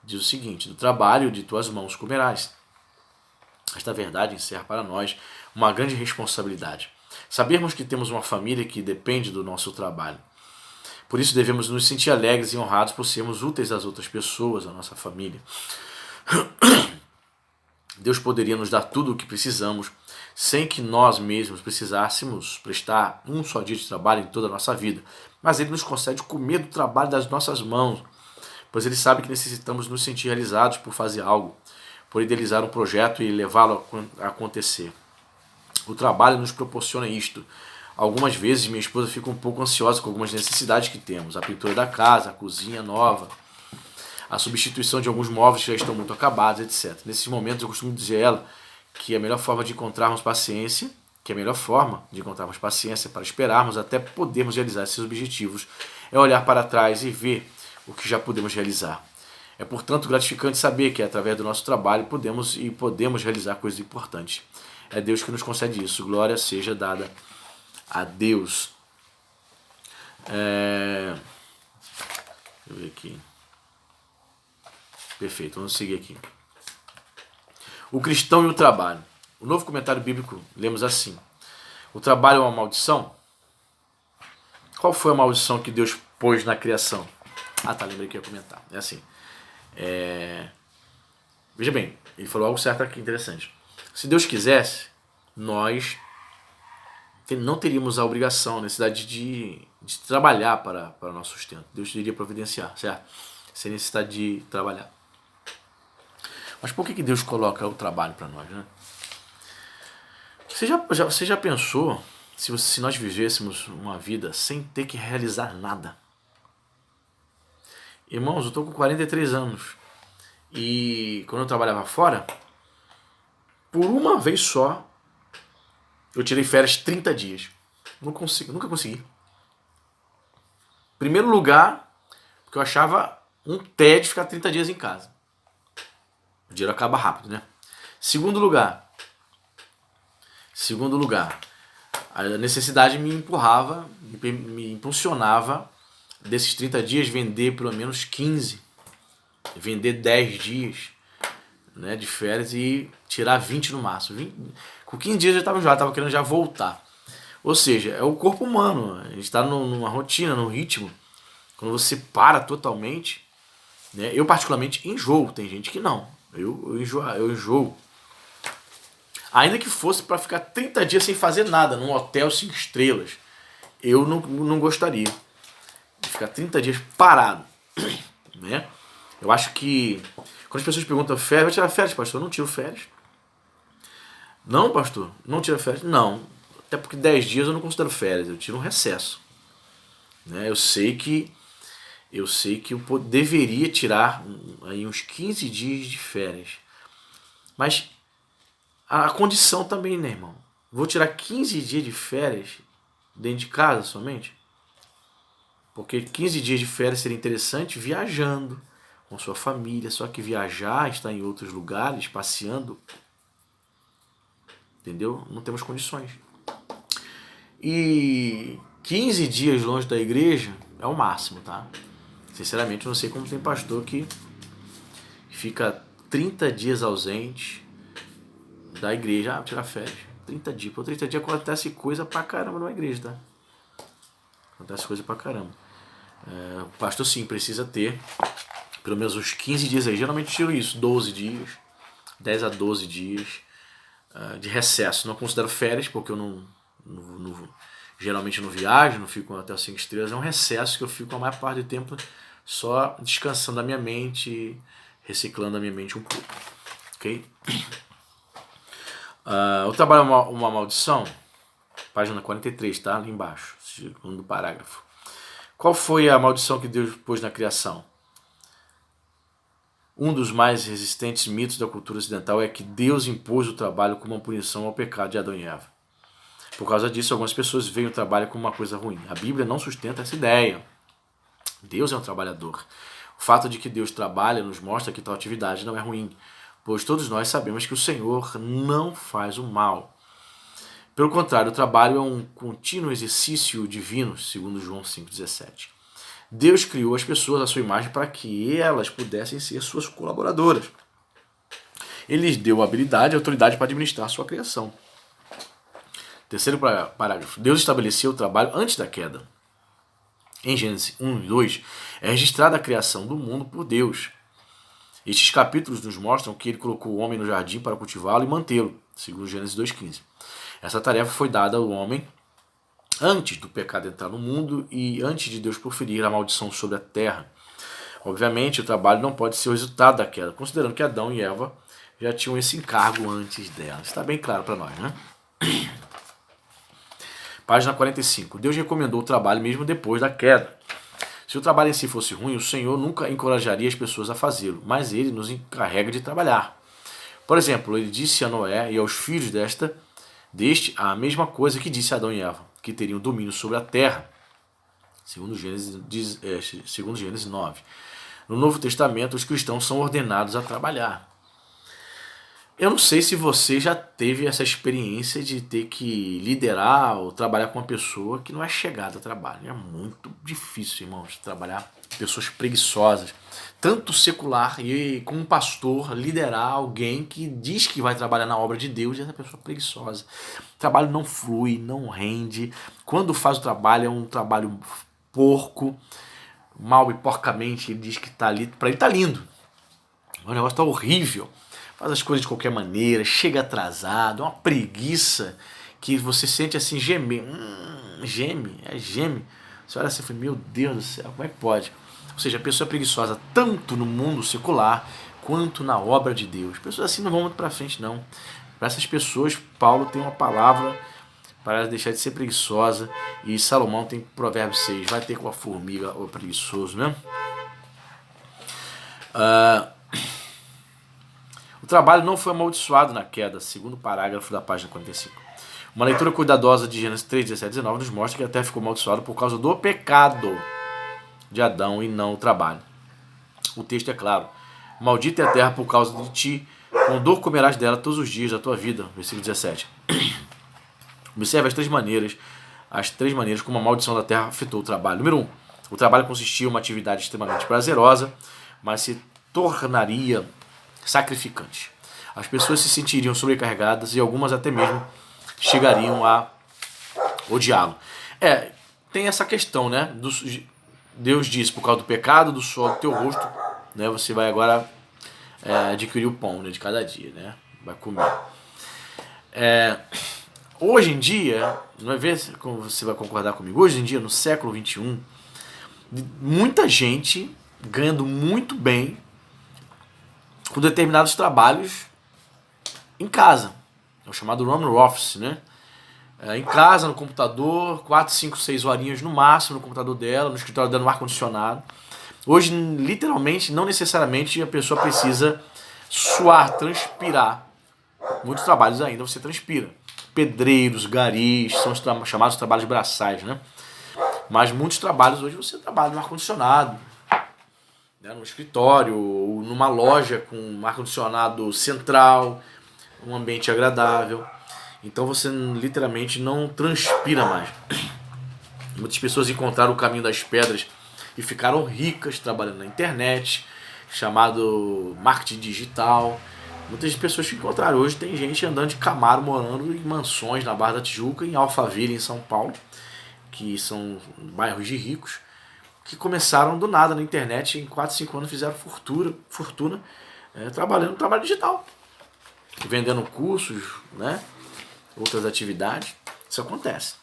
Diz o seguinte: do trabalho de tuas mãos comerás. Esta verdade encerra para nós uma grande responsabilidade. Sabermos que temos uma família que depende do nosso trabalho. Por isso devemos nos sentir alegres e honrados por sermos úteis às outras pessoas, à nossa família. Deus poderia nos dar tudo o que precisamos, sem que nós mesmos precisássemos prestar um só dia de trabalho em toda a nossa vida. Mas Ele nos concede comer do trabalho das nossas mãos, pois Ele sabe que necessitamos nos sentir realizados por fazer algo, por idealizar um projeto e levá-lo a acontecer. O trabalho nos proporciona isto. Algumas vezes minha esposa fica um pouco ansiosa com algumas necessidades que temos. A pintura da casa, a cozinha nova, a substituição de alguns móveis que já estão muito acabados, etc. Nesses momentos eu costumo dizer a ela que a melhor forma de encontrarmos paciência, para esperarmos até podermos realizar esses objetivos é olhar para trás e ver o que já podemos realizar. É, portanto, gratificante saber que através do nosso trabalho podemos realizar coisas importantes. É Deus que nos concede isso. Glória seja dada a Deus. Deixa eu ver aqui. Perfeito, vamos seguir aqui. O cristão e o trabalho. O novo comentário bíblico, lemos assim. O trabalho é uma maldição? Qual foi a maldição que Deus pôs na criação? Lembrei que eu ia comentar. É assim. Veja bem, ele falou algo certo aqui, interessante. Se Deus quisesse, nós não teríamos a obrigação, a necessidade de trabalhar para o nosso sustento. Deus iria providenciar, certo? Sem necessidade de trabalhar. Mas por que Deus coloca o trabalho para nós, né? Você já pensou se nós vivêssemos uma vida sem ter que realizar nada? Irmãos, eu estou com 43 anos e quando eu trabalhava fora, por uma vez só, eu tirei férias 30 dias. Nunca consegui. Primeiro lugar, porque eu achava um tédio ficar 30 dias em casa. O dinheiro acaba rápido, né? Segundo lugar, a necessidade me empurrava, me impulsionava desses 30 dias vender pelo menos 15, vender 10 dias, né, de férias e tirar 20 no máximo. Com 15 dias eu estava querendo já voltar. Ou seja, é o corpo humano, a gente está numa rotina, num ritmo. Quando você para totalmente, né, eu particularmente enjoo, tem gente que não. Eu enjoo. Ainda que fosse para ficar 30 dias sem fazer nada, num hotel 5 estrelas, eu não gostaria de ficar 30 dias parado, né? Eu acho que quando as pessoas perguntam férias, vai tirar férias, pastor? Eu não tiro férias. Não, pastor, não tira férias? Não, até porque 10 dias eu não considero férias, eu tiro um recesso, né? Eu sei que eu deveria tirar aí uns 15 dias de férias. Mas a condição também, né, irmão? Vou tirar 15 dias de férias dentro de casa somente? Porque 15 dias de férias seria interessante viajando com sua família, só que viajar, estar em outros lugares, passeando, entendeu? Não temos condições. E 15 dias longe da igreja é o máximo, tá? Sinceramente, eu não sei como tem pastor que fica 30 dias ausente da igreja. Tirar férias. 30 dias. Por 30 dias acontece coisa pra caramba numa igreja, tá? Acontece coisa pra caramba. O pastor, sim, precisa ter pelo menos uns 15 dias aí. Geralmente eu tiro isso, 12 dias, 10 a 12 dias de recesso. Não considero férias, porque eu geralmente não viajo, não fico até 5 estrelas. É um recesso que eu fico a maior parte do tempo só descansando a minha mente, reciclando a minha mente um pouco. Ok? O trabalho é uma maldição? Página 43, tá? Ali embaixo, segundo parágrafo. Qual foi a maldição que Deus pôs na criação? Um dos mais resistentes mitos da cultura ocidental é que Deus impôs o trabalho como uma punição ao pecado de Adão e Eva. Por causa disso, algumas pessoas veem o trabalho como uma coisa ruim. A Bíblia não sustenta essa ideia. Deus é um trabalhador. O fato de que Deus trabalha nos mostra que tal atividade não é ruim, pois todos nós sabemos que o Senhor não faz o mal. Pelo contrário, o trabalho é um contínuo exercício divino, segundo João 5,17. Deus criou as pessoas à sua imagem para que elas pudessem ser suas colaboradoras. Ele lhes deu habilidade e autoridade para administrar a sua criação. Terceiro parágrafo. Deus estabeleceu o trabalho antes da queda. Em Gênesis 1 e 2, é registrada a criação do mundo por Deus. Estes capítulos nos mostram que ele colocou o homem no jardim para cultivá-lo e mantê-lo, segundo Gênesis 2,15. Essa tarefa foi dada ao homem antes do pecado entrar no mundo e antes de Deus proferir a maldição sobre a terra. Obviamente, o trabalho não pode ser o resultado da queda, considerando que Adão e Eva já tinham esse encargo antes dela. Está bem claro para nós, né? Página 45. Deus recomendou o trabalho mesmo depois da queda. Se o trabalho em si fosse ruim, o Senhor nunca encorajaria as pessoas a fazê-lo, mas ele nos encarrega de trabalhar. Por exemplo, ele disse a Noé e aos filhos deste a mesma coisa que disse a Adão e Eva, que teriam domínio sobre a terra, segundo Gênesis 9. No Novo Testamento, os cristãos são ordenados a trabalhar. Eu não sei se você já teve essa experiência de ter que liderar ou trabalhar com uma pessoa que não é chegada a trabalho. É muito difícil, irmãos, trabalhar com pessoas preguiçosas. Tanto secular e como pastor, liderar alguém que diz que vai trabalhar na obra de Deus e essa pessoa é preguiçosa. O trabalho não flui, não rende. Quando faz o trabalho, é um trabalho porco, mal e porcamente. Ele diz que está ali, para ele está lindo. O negócio está horrível. Faz as coisas de qualquer maneira, chega atrasado, é uma preguiça que você sente assim, gemer. Geme. Você olha assim e fala, meu Deus do céu, como é que pode? Ou seja, a pessoa é preguiçosa tanto no mundo secular quanto na obra de Deus. Pessoas assim não vão muito para frente, não. Para essas pessoas, Paulo tem uma palavra para elas deixar de ser preguiçosa. E Salomão tem Provérbios 6, vai ter com a formiga ou preguiçoso, né? O trabalho não foi amaldiçoado na queda, segundo o parágrafo da página 45. Uma leitura cuidadosa de Gênesis 3, 17 e 19 nos mostra que a terra ficou amaldiçoada por causa do pecado de Adão e não o trabalho. O texto é claro. Maldita é a terra por causa de ti, com dor comerás dela todos os dias da tua vida. Versículo 17. Observe as três maneiras como a maldição da terra afetou o trabalho. Número 1. O trabalho consistia em uma atividade extremamente prazerosa, mas se tornaria sacrificante. As pessoas se sentiriam sobrecarregadas e algumas até mesmo chegariam a odiá-lo. Tem essa questão, né? Deus disse, por causa do pecado, do suor do teu rosto, né, você vai agora adquirir o pão, né, de cada dia, né? Vai comer. Hoje em dia, não é como você vai concordar comigo, hoje em dia, no século XXI, muita gente ganhando muito bem com determinados trabalhos em casa. É o chamado home office, né? Em casa, no computador, 4, 5, 6 horinhas no máximo no computador dela, no escritório dando ar-condicionado. Hoje, literalmente, não necessariamente a pessoa precisa suar, transpirar. Muitos trabalhos ainda você transpira. Pedreiros, garis, são os chamados trabalhos braçais, né? Mas muitos trabalhos hoje você trabalha no ar-condicionado, né, no escritório, ou numa loja com um ar-condicionado central, um ambiente agradável. Então você literalmente não transpira mais. Muitas pessoas encontraram o caminho das pedras e ficaram ricas trabalhando na internet, chamado marketing digital. Muitas pessoas que encontraram hoje, tem gente andando de Camaro, morando em mansões na Barra da Tijuca, em Alphaville, em São Paulo, que são bairros de ricos, que começaram do nada na internet, em 4, 5 anos fizeram fortuna trabalhando no trabalho digital, vendendo cursos, né, outras atividades. Isso acontece.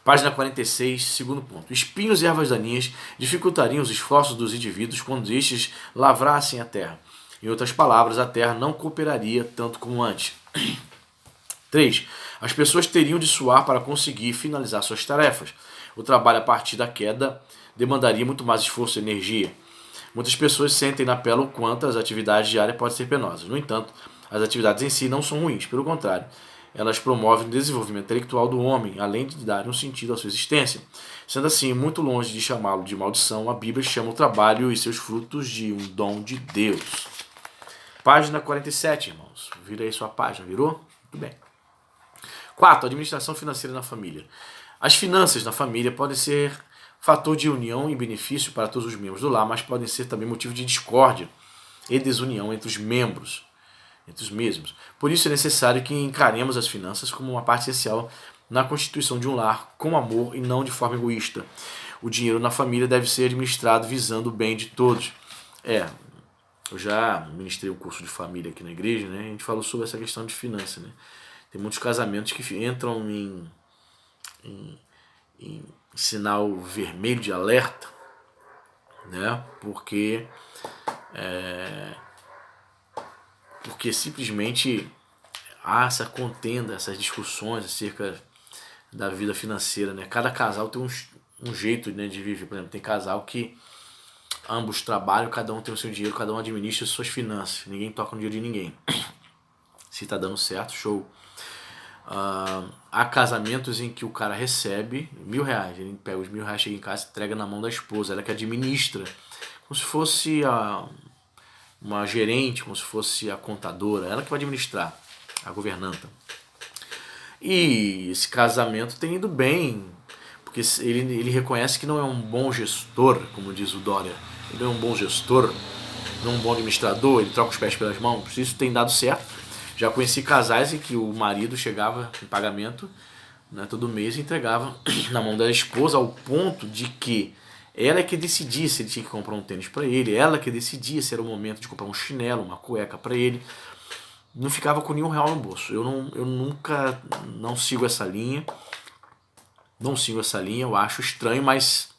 Página 46, segundo ponto. Espinhos e ervas daninhas dificultariam os esforços dos indivíduos quando estes lavrassem a terra. Em outras palavras, a terra não cooperaria tanto como antes. 3. As pessoas teriam de suar para conseguir finalizar suas tarefas. O trabalho a partir da queda demandaria muito mais esforço e energia. Muitas pessoas sentem na pele o quanto as atividades diárias podem ser penosas. No entanto, as atividades em si não são ruins. Pelo contrário, elas promovem o desenvolvimento intelectual do homem, além de darem um sentido à sua existência. Sendo assim, muito longe de chamá-lo de maldição, a Bíblia chama o trabalho e seus frutos de um dom de Deus. Página 47, irmãos. Vira aí sua página, virou? Muito bem. 4. Administração financeira na família. As finanças na família podem ser fator de união e benefício para todos os membros do lar, mas podem ser também motivo de discórdia e desunião entre os membros, entre os mesmos. Por isso é necessário que encaremos as finanças como uma parte essencial na constituição de um lar com amor e não de forma egoísta. O dinheiro na família deve ser administrado visando o bem de todos. Eu já ministrei um curso de família aqui na igreja, né? A gente falou sobre essa questão de finança, né? Tem muitos casamentos que entram em sinal vermelho de alerta, né? Porque simplesmente há essa contenda, essas discussões acerca da vida financeira, né? Cada casal tem um jeito, né, de viver. Por exemplo, tem casal que ambos trabalham, cada um tem o seu dinheiro, cada um administra as suas finanças. Ninguém toca no dinheiro de ninguém. Se tá dando certo, show. Há casamentos em que o cara recebe R$1.000, ele pega os R$1.000, chega em casa e entrega na mão da esposa, ela que administra, como se fosse uma gerente, como se fosse a contadora, ela que vai administrar, a governanta. E esse casamento tem ido bem, porque ele reconhece que não é um bom gestor, como diz o Dória, ele não é um bom gestor, não é um bom administrador, ele troca os pés pelas mãos, isso tem dado certo. Já conheci casais em que o marido chegava em pagamento, né, todo mês e entregava na mão da esposa, ao ponto de que ela é que decidia se ele tinha que comprar um tênis para ele, ela que decidia se era o momento de comprar um chinelo, uma cueca para ele. Não ficava com nenhum real no bolso. Eu nunca não sigo essa linha. Não sigo essa linha, eu acho estranho, mas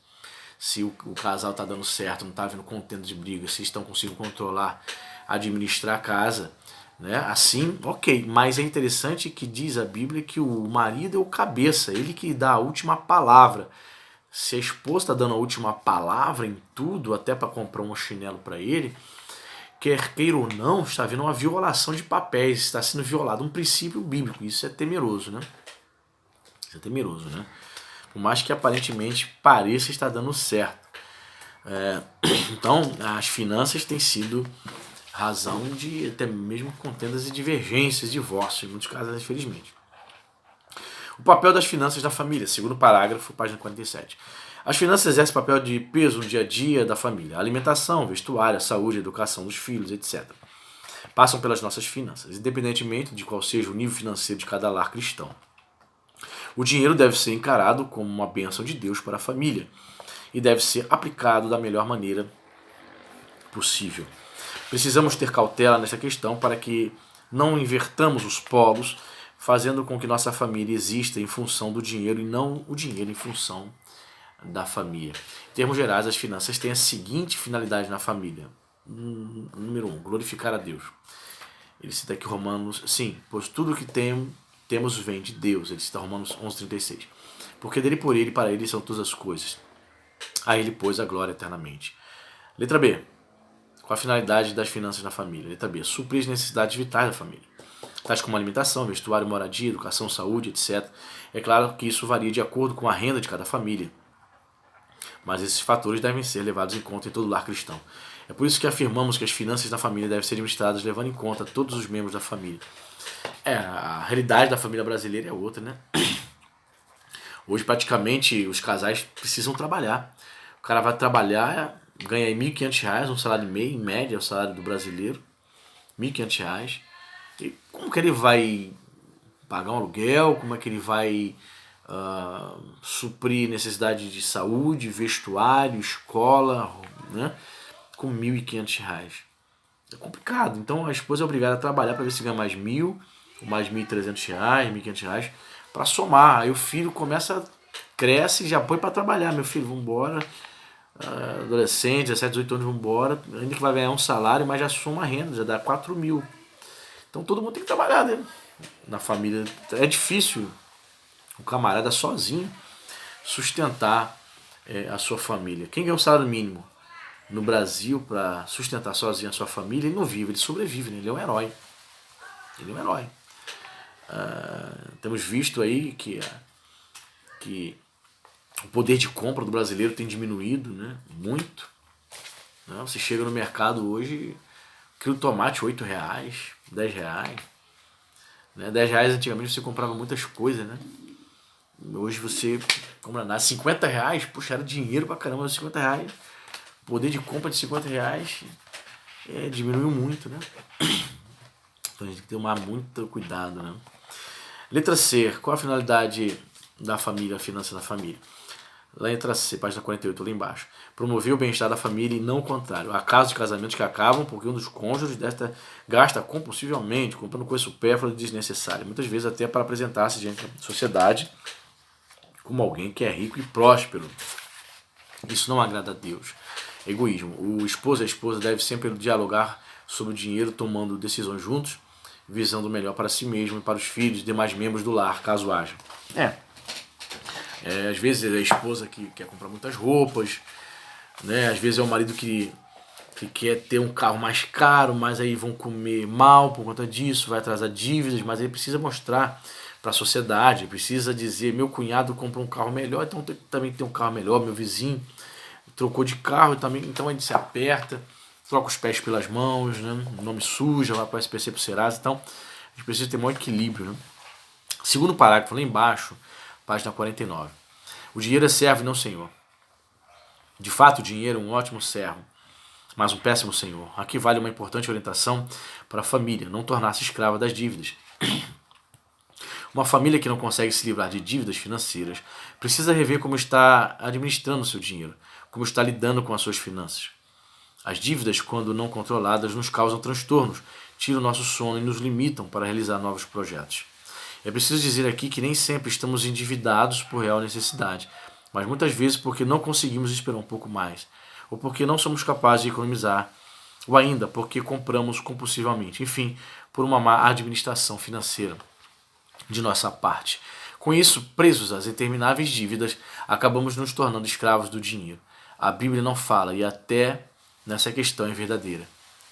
se o casal tá dando certo, não tá havendo contenda de briga, se estão conseguindo controlar, administrar a casa, né? Assim, ok. Mas é interessante que diz a Bíblia que o marido é o cabeça, ele que dá a última palavra. Se a esposa está dando a última palavra em tudo, até para comprar um chinelo para ele, quer queira ou não, está havendo uma violação de papéis, está sendo violado um princípio bíblico. Isso é temeroso, né? Isso é temeroso, né? Por mais que aparentemente pareça estar dando certo. Então, as finanças têm sido razão de até mesmo contendas e divergências, divórcios, em muitos casos, infelizmente. O papel das finanças da família, segundo parágrafo, página 47. As finanças exercem papel de peso no dia a dia da família. A alimentação, vestuário, a saúde, a educação dos filhos, etc. Passam pelas nossas finanças, independentemente de qual seja o nível financeiro de cada lar cristão. O dinheiro deve ser encarado como uma bênção de Deus para a família e deve ser aplicado da melhor maneira possível. Precisamos ter cautela nessa questão para que não invertamos os polos, fazendo com que nossa família exista em função do dinheiro e não o dinheiro em função da família. Em termos gerais, as finanças têm a seguinte finalidade na família. Número 1, glorificar a Deus. Ele cita aqui Romanos, sim, pois tudo que temos vem de Deus. Ele cita Romanos 11:36. Porque dele, por ele e para ele são todas as coisas. A ele, pois, a glória eternamente. Letra B. Qual a finalidade das finanças na família? Letra B. Suprir as necessidades vitais da família, tais como alimentação, vestuário, moradia, educação, saúde, etc. É claro que isso varia de acordo com a renda de cada família, mas esses fatores devem ser levados em conta em todo lar cristão. É por isso que afirmamos que as finanças da família devem ser administradas levando em conta todos os membros da família. A realidade da família brasileira é outra, né? Hoje praticamente os casais precisam trabalhar. O cara vai trabalhar, ganha R$1.500, um salário e meio, em média, é o salário do brasileiro, R$1.500. E como que ele vai pagar um aluguel? Como é que ele vai suprir necessidade de saúde, vestuário, escola, né? Com R$1.500. É complicado. Então a esposa é obrigada a trabalhar para ver se ganha mais R$1.000, ou mais R$1.300, R$1.500, para somar. Aí o filho cresce e já põe para trabalhar. Meu filho, vambora. Adolescente, 17, 18 anos, vambora. Ainda que vai ganhar um salário, mas já soma a renda, já dá R$4.000. Então todo mundo tem que trabalhar, né? Na família. É difícil o camarada sozinho sustentar a sua família. Quem ganha um salário mínimo no Brasil para sustentar sozinho a sua família, ele não vive, ele sobrevive, né? Ele é um herói. Ele é um herói. Temos visto aí que o poder de compra do brasileiro tem diminuído, né? Muito. Né? Você chega no mercado hoje, quilo de tomate R$8, R$10. Né? R$10 antigamente você comprava muitas coisas, né? Hoje você Como nada, 50 reais, puxa, era dinheiro pra caramba, 50 reais. Poder de compra de 50 reais diminuiu muito, né? Então a gente tem que tomar muito cuidado, né? Letra C, qual a finalidade da família, a finança da família? Letra C, página 48, lá embaixo. Promover o bem-estar da família e não o contrário. Há casos de casamentos que acabam porque um dos cônjuges gasta compulsivamente, comprando coisa supérflua e desnecessária. Muitas vezes até para apresentar-se diante da sociedade como alguém que é rico e próspero. Isso não agrada a Deus. Egoísmo. O esposo e a esposa devem sempre dialogar sobre o dinheiro, tomando decisões juntos, visando o melhor para si mesmo e para os filhos e demais membros do lar, caso haja. Às vezes é a esposa que quer comprar muitas roupas, né? Às vezes é o marido que quer ter um carro mais caro, mas aí vão comer mal por conta disso, vai atrasar dívidas, mas ele precisa mostrar para a sociedade, precisa dizer, meu cunhado comprou um carro melhor, então também tem um carro melhor, meu vizinho trocou de carro, também, então a gente se aperta, troca os pés pelas mãos, né? O nome suja, vai para o SPC, para o Serasa, então a gente precisa ter um equilíbrio, né? Segundo parágrafo, lá embaixo, página 49. O dinheiro é servo e não senhor. De fato, o dinheiro é um ótimo servo, mas um péssimo senhor. Aqui vale uma importante orientação para a família, não tornar-se escrava das dívidas. Uma família que não consegue se livrar de dívidas financeiras precisa rever como está administrando o seu dinheiro, como está lidando com as suas finanças. As dívidas, quando não controladas, nos causam transtornos, tiram o nosso sono e nos limitam para realizar novos projetos. É preciso dizer aqui que nem sempre estamos endividados por real necessidade, mas muitas vezes porque não conseguimos esperar um pouco mais, ou porque não somos capazes de economizar, ou ainda porque compramos compulsivamente, enfim, por uma má administração financeira de nossa parte. Com isso, presos às intermináveis dívidas, acabamos nos tornando escravos do dinheiro. A Bíblia não fala, e até nessa questão é verdadeira,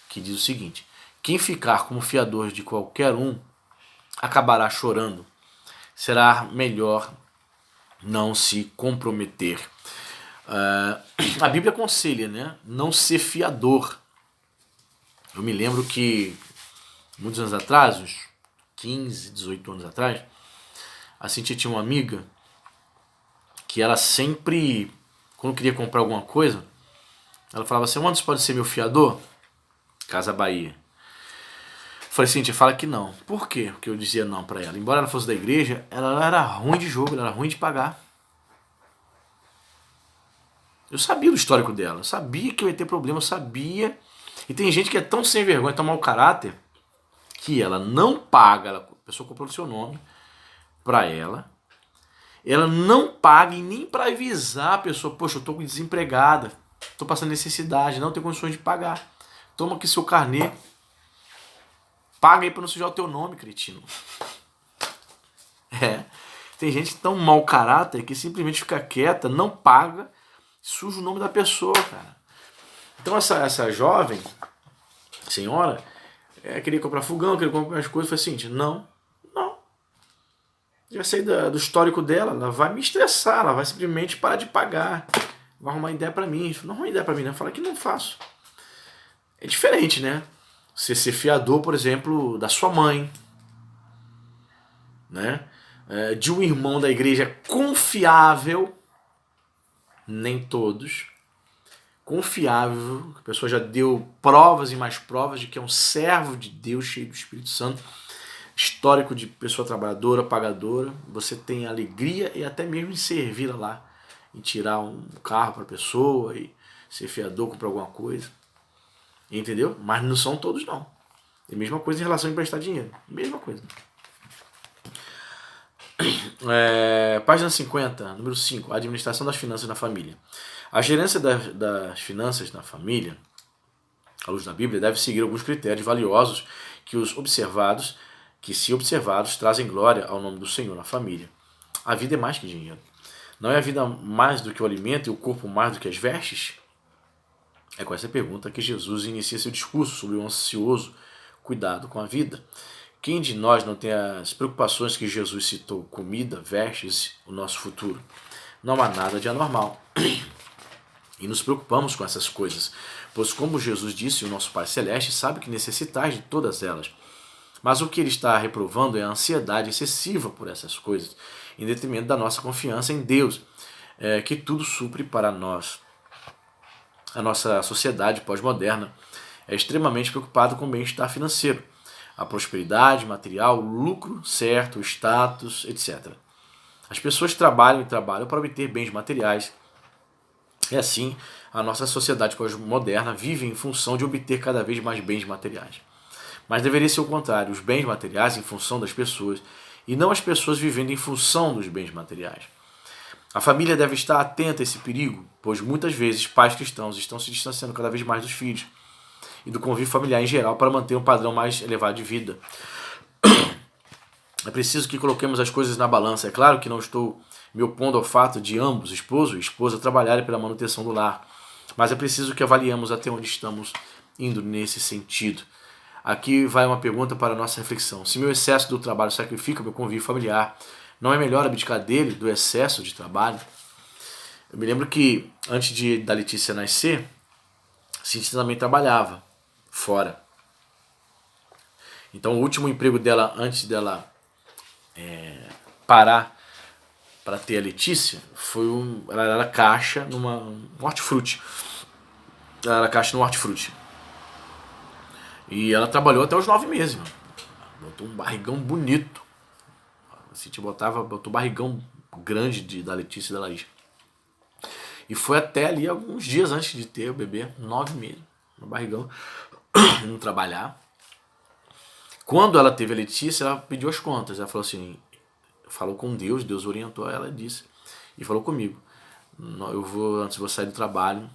que diz o seguinte: quem ficar como fiador de qualquer um acabará chorando. Será melhor não se comprometer. A Bíblia aconselha, né? Não ser fiador. Eu me lembro que muitos anos atrás, uns 15, 18 anos atrás, a Cintia tinha uma amiga que ela sempre, quando queria comprar alguma coisa, ela falava assim: onde pode ser meu fiador? Casa Bahia. Falei, Cintia, fala que não. Por quê? Porque eu dizia não pra ela. Embora ela fosse da igreja, ela era ruim de jogo, ela era ruim de pagar. Eu sabia do histórico dela, eu sabia que eu ia ter problema, eu sabia. E tem gente que é tão sem vergonha, tão mau caráter, que ela não paga, a pessoa comprou no seu nome pra ela não paga e nem pra avisar a pessoa: poxa, eu tô desempregada, tô passando necessidade, não tenho condições de pagar. Toma aqui seu carnê, paga aí pra não sujar o teu nome, cretino. Tem gente tão mau caráter que simplesmente fica quieta, não paga, suja o nome da pessoa, cara. Então essa jovem senhora queria comprar fogão, queria comprar as coisas. Eu falei assim: não. Já sei do histórico dela, ela vai me estressar, ela vai simplesmente parar de pagar, vai arrumar ideia pra mim. Não arruma ideia pra mim, não. Fala que não faço. É diferente, né? Você ser fiador, por exemplo, da sua mãe, né? De um irmão da igreja confiável, nem todos, confiável, a pessoa já deu provas e mais provas de que é um servo de Deus, cheio do Espírito Santo, histórico de pessoa trabalhadora, pagadora. Você tem alegria e até mesmo em servir lá, em tirar um carro para a pessoa e ser fiador, comprar alguma coisa, entendeu? Mas não são todos, não. É a mesma coisa em relação a emprestar dinheiro, mesma coisa. Página 50, número 5, administração das finanças na família. A gerência das finanças na família, à luz da Bíblia, deve seguir alguns critérios valiosos que, se observados, trazem glória ao nome do Senhor na família. A vida é mais que dinheiro. Não é a vida mais do que o alimento e o corpo mais do que as vestes? É com essa pergunta que Jesus inicia seu discurso sobre o ansioso cuidado com a vida. Quem de nós não tem as preocupações que Jesus citou: comida, vestes, o nosso futuro? Não há nada de anormal. E nos preocupamos com essas coisas, pois, como Jesus disse, o nosso Pai Celeste sabe que necessitais de todas elas. Mas o que ele está reprovando é a ansiedade excessiva por essas coisas, em detrimento da nossa confiança em Deus. que tudo supre para nós. A nossa sociedade pós-moderna é extremamente preocupada com o bem-estar financeiro, a prosperidade material, o lucro certo, o status, etc. As pessoas trabalham e trabalham para obter bens materiais. E assim, a nossa sociedade pós-moderna vive em função de obter cada vez mais bens materiais. Mas deveria ser o contrário, os bens materiais em função das pessoas e não as pessoas vivendo em função dos bens materiais. A família deve estar atenta a esse perigo, pois muitas vezes pais cristãos estão se distanciando cada vez mais dos filhos e do convívio familiar em geral para manter um padrão mais elevado de vida. É preciso que coloquemos as coisas na balança. É claro que não estou me opondo ao fato de ambos, esposo e esposa, trabalharem pela manutenção do lar, mas é preciso que avaliemos até onde estamos indo nesse sentido. Aqui vai uma pergunta para a nossa reflexão. Se meu excesso do trabalho sacrifica meu convívio familiar, não é melhor abdicar dele, do excesso de trabalho? Eu me lembro que antes da Letícia nascer, Cintia também trabalhava fora. Então o último emprego dela, antes dela parar para ter a Letícia, ela era caixa num hortifruti. Ela era caixa no hortifruti. E ela trabalhou até os 9 meses, mano. Botou um barrigão bonito. A Cintia botou um barrigão grande da Letícia e da Laís. E foi até ali alguns dias antes de ter o bebê, 9 meses, no barrigão, não trabalhar. Quando ela teve a Letícia, ela pediu as contas. Ela falou assim, falou com Deus, Deus orientou ela e disse, e falou comigo, antes de você sair do trabalho,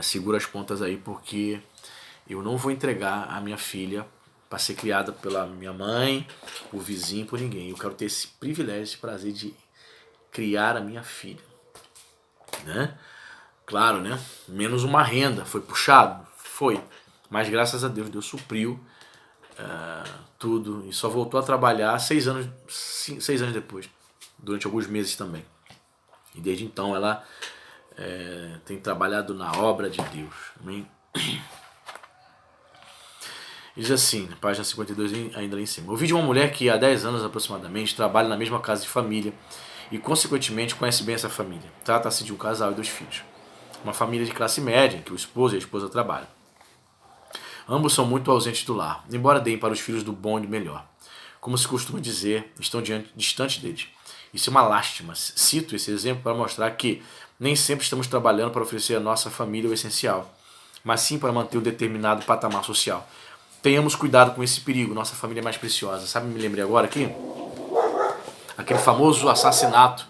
segura as pontas aí, porque eu não vou entregar a minha filha para ser criada pela minha mãe, por vizinho, por ninguém. Eu quero ter esse privilégio, esse prazer de criar a minha filha. Né? Claro, né? Menos uma renda. Foi puxado? Foi. Mas graças a Deus, Deus supriu tudo. E só voltou a trabalhar 6 anos depois. Durante alguns meses também. E desde então ela tem trabalhado na obra de Deus. Amém? Diz assim, na página 52, ainda lá em cima. Ouvi de uma mulher que há 10 anos aproximadamente trabalha na mesma casa de família e consequentemente conhece bem essa família. Trata-se de um casal e 2 filhos. Uma família de classe média em que o esposo e a esposa trabalham. Ambos são muito ausentes do lar, embora deem para os filhos do bom e do melhor. Como se costuma dizer, estão distantes deles. Isso é uma lástima. Cito esse exemplo para mostrar que nem sempre estamos trabalhando para oferecer à nossa família o essencial, mas sim para manter um determinado patamar social. Tenhamos cuidado com esse perigo, nossa família é mais preciosa. Sabe, me lembrei agora aqui? Aquele famoso assassinato,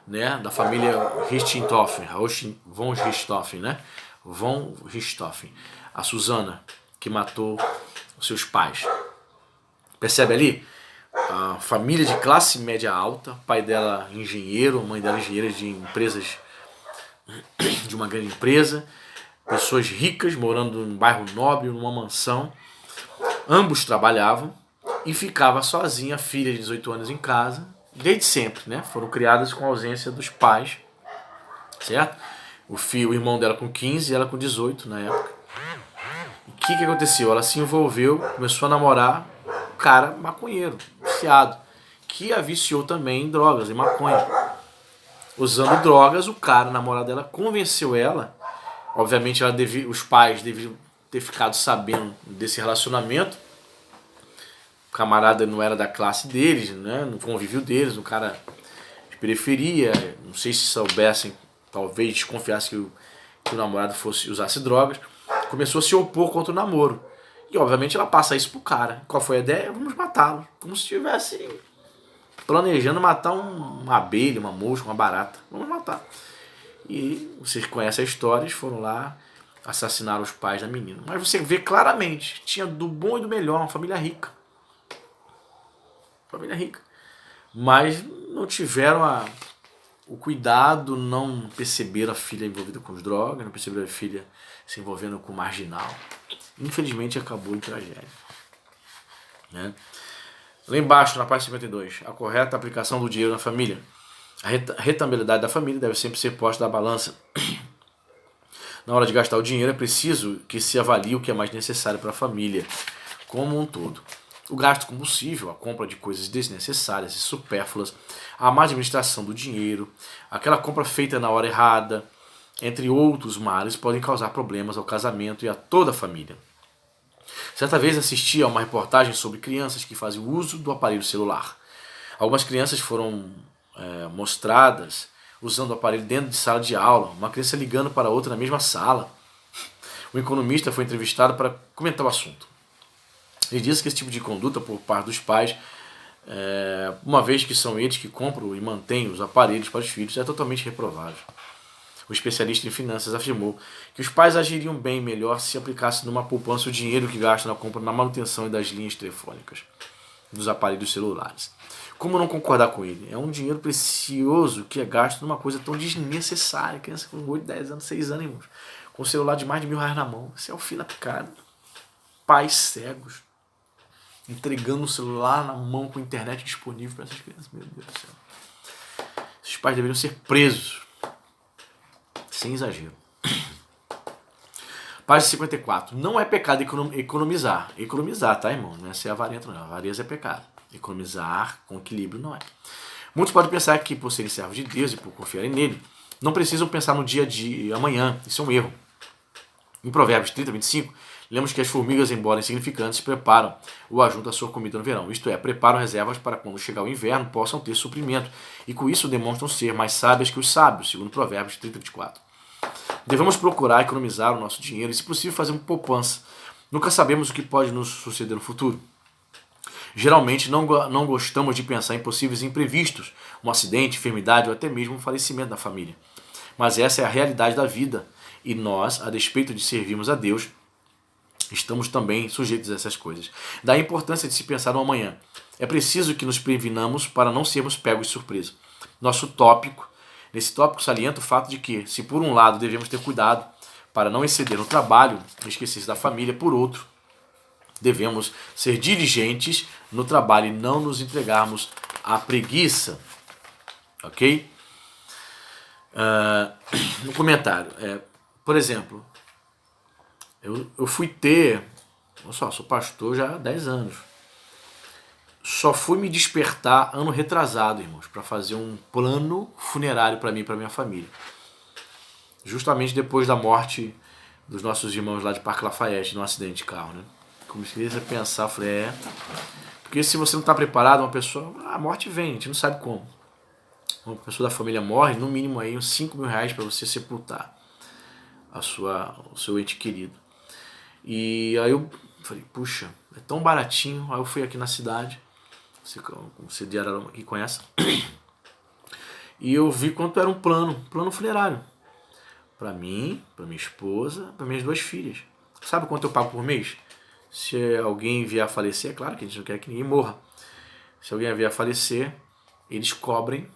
né, da família Richthofen, von Richthofen, né? Von Richthofen. A Susana, que matou os seus pais. Percebe ali? A família de classe média alta, pai dela engenheiro, mãe dela engenheira de empresas, de uma grande empresa, pessoas ricas morando num bairro nobre, numa mansão. Ambos trabalhavam e ficava sozinha, a filha de 18 anos em casa, desde sempre, né? Foram criadas com a ausência dos pais, certo? O irmão dela com 15 e ela com 18 na época. O que aconteceu? Ela se envolveu, começou a namorar um cara maconheiro, viciado, que a viciou também em drogas, em maconha. Usando drogas, o cara, namorado dela, convenceu ela. Obviamente os pais deviam ter ficado sabendo desse relacionamento. O camarada não era da classe deles, né? No convívio deles, um cara de periferia. Não sei se soubessem, talvez desconfiassem que o namorado usasse drogas. Começou a se opor contra o namoro. E obviamente ela passa isso pro cara. Qual foi a ideia? Vamos matá-lo. Como se estivesse planejando matar uma abelha, uma mosca, uma barata. Vamos matar. E vocês conhecem a história, eles foram lá, assassinaram os pais da menina. Mas você vê claramente, tinha do bom e do melhor, uma família rica. Família rica. Mas não tiveram o cuidado, não perceberam a filha envolvida com as drogas, não perceberam a filha se envolvendo com o marginal. Infelizmente acabou em tragédia. Né? Lá embaixo, na página 52, a correta aplicação do dinheiro na família. A rentabilidade da família deve sempre ser posta na balança. Na hora de gastar o dinheiro é preciso que se avalie o que é mais necessário para a família como um todo. o gasto combustível, a compra de coisas desnecessárias e supérfluas, a má administração do dinheiro, aquela compra feita na hora errada, entre outros males, podem causar problemas ao casamento e a toda a família. Certa vez assisti a uma reportagem sobre crianças que fazem uso do aparelho celular. Algumas crianças foram mostradas usando o aparelho dentro de sala de aula, uma criança ligando para outra na mesma sala. O economista foi entrevistado para comentar o assunto. Ele disse que esse tipo de conduta por parte dos pais, uma vez que são eles que compram e mantêm os aparelhos para os filhos, é totalmente reprovável. O especialista em finanças afirmou que os pais agiriam bem melhor se aplicassem numa poupança o dinheiro que gastam na compra, na manutenção das linhas telefônicas, dos aparelhos celulares. Como não concordar com ele? É um dinheiro precioso que é gasto numa coisa tão desnecessária. Criança com 8, 10 anos, 6 anos, irmãos, com um celular de mais de R$ 1.000 na mão. Isso é o fim da picada. Pais cegos entregando o celular na mão com internet disponível para essas crianças. Meu Deus do céu. Esses pais deveriam ser presos. Sem exagero. Página 54. Não é pecado economizar. Economizar, tá, irmão? Não é ser avarento, não. Avareza é pecado. Economizar com equilíbrio não é. Muitos podem pensar que, por serem servos de Deus e por confiarem nele, não precisam pensar no dia de amanhã. Isso é um erro. Em Provérbios 30, 25, lemos que as formigas, embora insignificantes, preparam ou ajuntam a sua comida no verão. Isto é, preparam reservas para quando chegar o inverno possam ter suprimento. E com isso demonstram ser mais sábias que os sábios, segundo Provérbios 30, 24. Devemos procurar economizar o nosso dinheiro e, se possível, fazer uma poupança. Nunca sabemos o que pode nos suceder no futuro. Geralmente não gostamos de pensar em possíveis imprevistos, um acidente, enfermidade ou até mesmo um falecimento da família. Mas essa é a realidade da vida e nós, a despeito de servirmos a Deus, estamos também sujeitos a essas coisas. Daí a importância de se pensar no amanhã. É preciso que nos previnamos para não sermos pegos de surpresa. Nesse tópico salienta o fato de que, se por um lado devemos ter cuidado para não exceder no trabalho e esquecer da família, por outro, devemos ser diligentes no trabalho e não nos entregarmos à preguiça. Ok? No comentário, por exemplo, eu fui ter, olha só, sou pastor já há 10 anos. Só fui me despertar ano retrasado, irmãos, para fazer um plano funerário para mim e para minha família. Justamente depois da morte dos nossos irmãos lá de Parque Lafayette, num acidente de carro, né? Comecei a pensar, falei, porque se você não está preparado, a morte vem, a gente não sabe como. Uma pessoa da família morre, no mínimo aí uns R$ 5.000 para você sepultar o seu ente querido. E aí eu falei, puxa, é tão baratinho. Aí eu fui aqui na cidade, você de Araruama aqui conhece, e eu vi quanto era um plano funerário. Para mim, para minha esposa, para minhas 2 filhas. Sabe quanto eu pago por mês? Se alguém vier a falecer, é claro que a gente não quer que ninguém morra. Se alguém vier a falecer, eles cobrem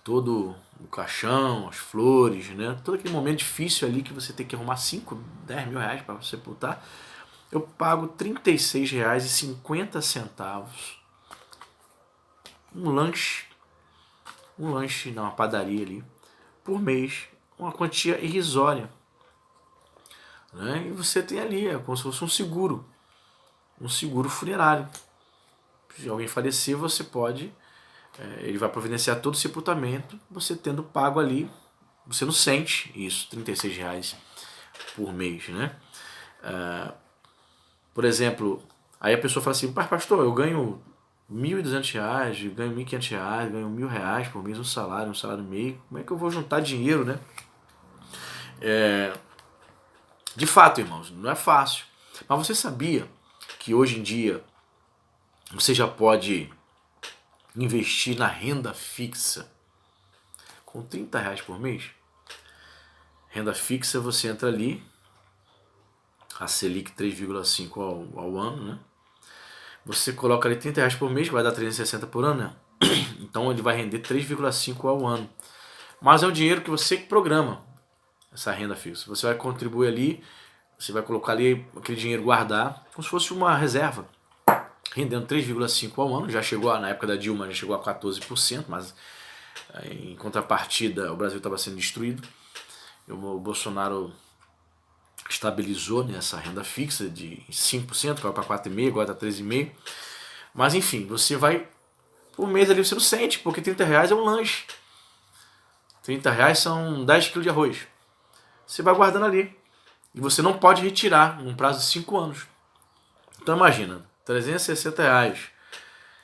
todo o caixão, as flores, né? Todo aquele momento difícil ali que você tem que arrumar 5, 10 mil reais para sepultar. Eu pago R$ 36,50. Um lanche numa padaria ali, por mês, uma quantia irrisória. Né? E você tem ali, é como se fosse um seguro funerário. Se alguém falecer, você pode, ele vai providenciar todo o sepultamento, você tendo pago ali, você não sente isso, R$ 36 por mês, né? Por exemplo, aí a pessoa fala assim, pastor, eu ganho R$ 1.200, ganho R$ 1.500, ganho R$ 1.000 por mês, um salário e meio, como é que eu vou juntar dinheiro, né? De fato, irmãos, não é fácil. Mas você sabia que hoje em dia você já pode investir na renda fixa com R$ 30 por mês? Renda fixa, você entra ali, a Selic 3,5 ao ano, né? Você coloca ali R$ 30 por mês, que vai dar 360 por ano, né? Então ele vai render 3,5 ao ano. Mas é um dinheiro que você que programa essa renda fixa. Você vai contribuir ali, você vai colocar ali aquele dinheiro, guardar, como se fosse uma reserva, rendendo 3,5 ao ano. Já chegou, na época da Dilma, já chegou a 14%, mas em contrapartida o Brasil estava sendo destruído. O Bolsonaro estabilizou nessa renda fixa de 5%, vai para 4,5%, agora está 13,5%. Mas enfim, você vai, por mês ali você não sente, porque R$30 é um lanche. R$30 são 10 quilos de arroz. Você vai guardando ali. E você não pode retirar num prazo de 5 anos. Então imagina, R$360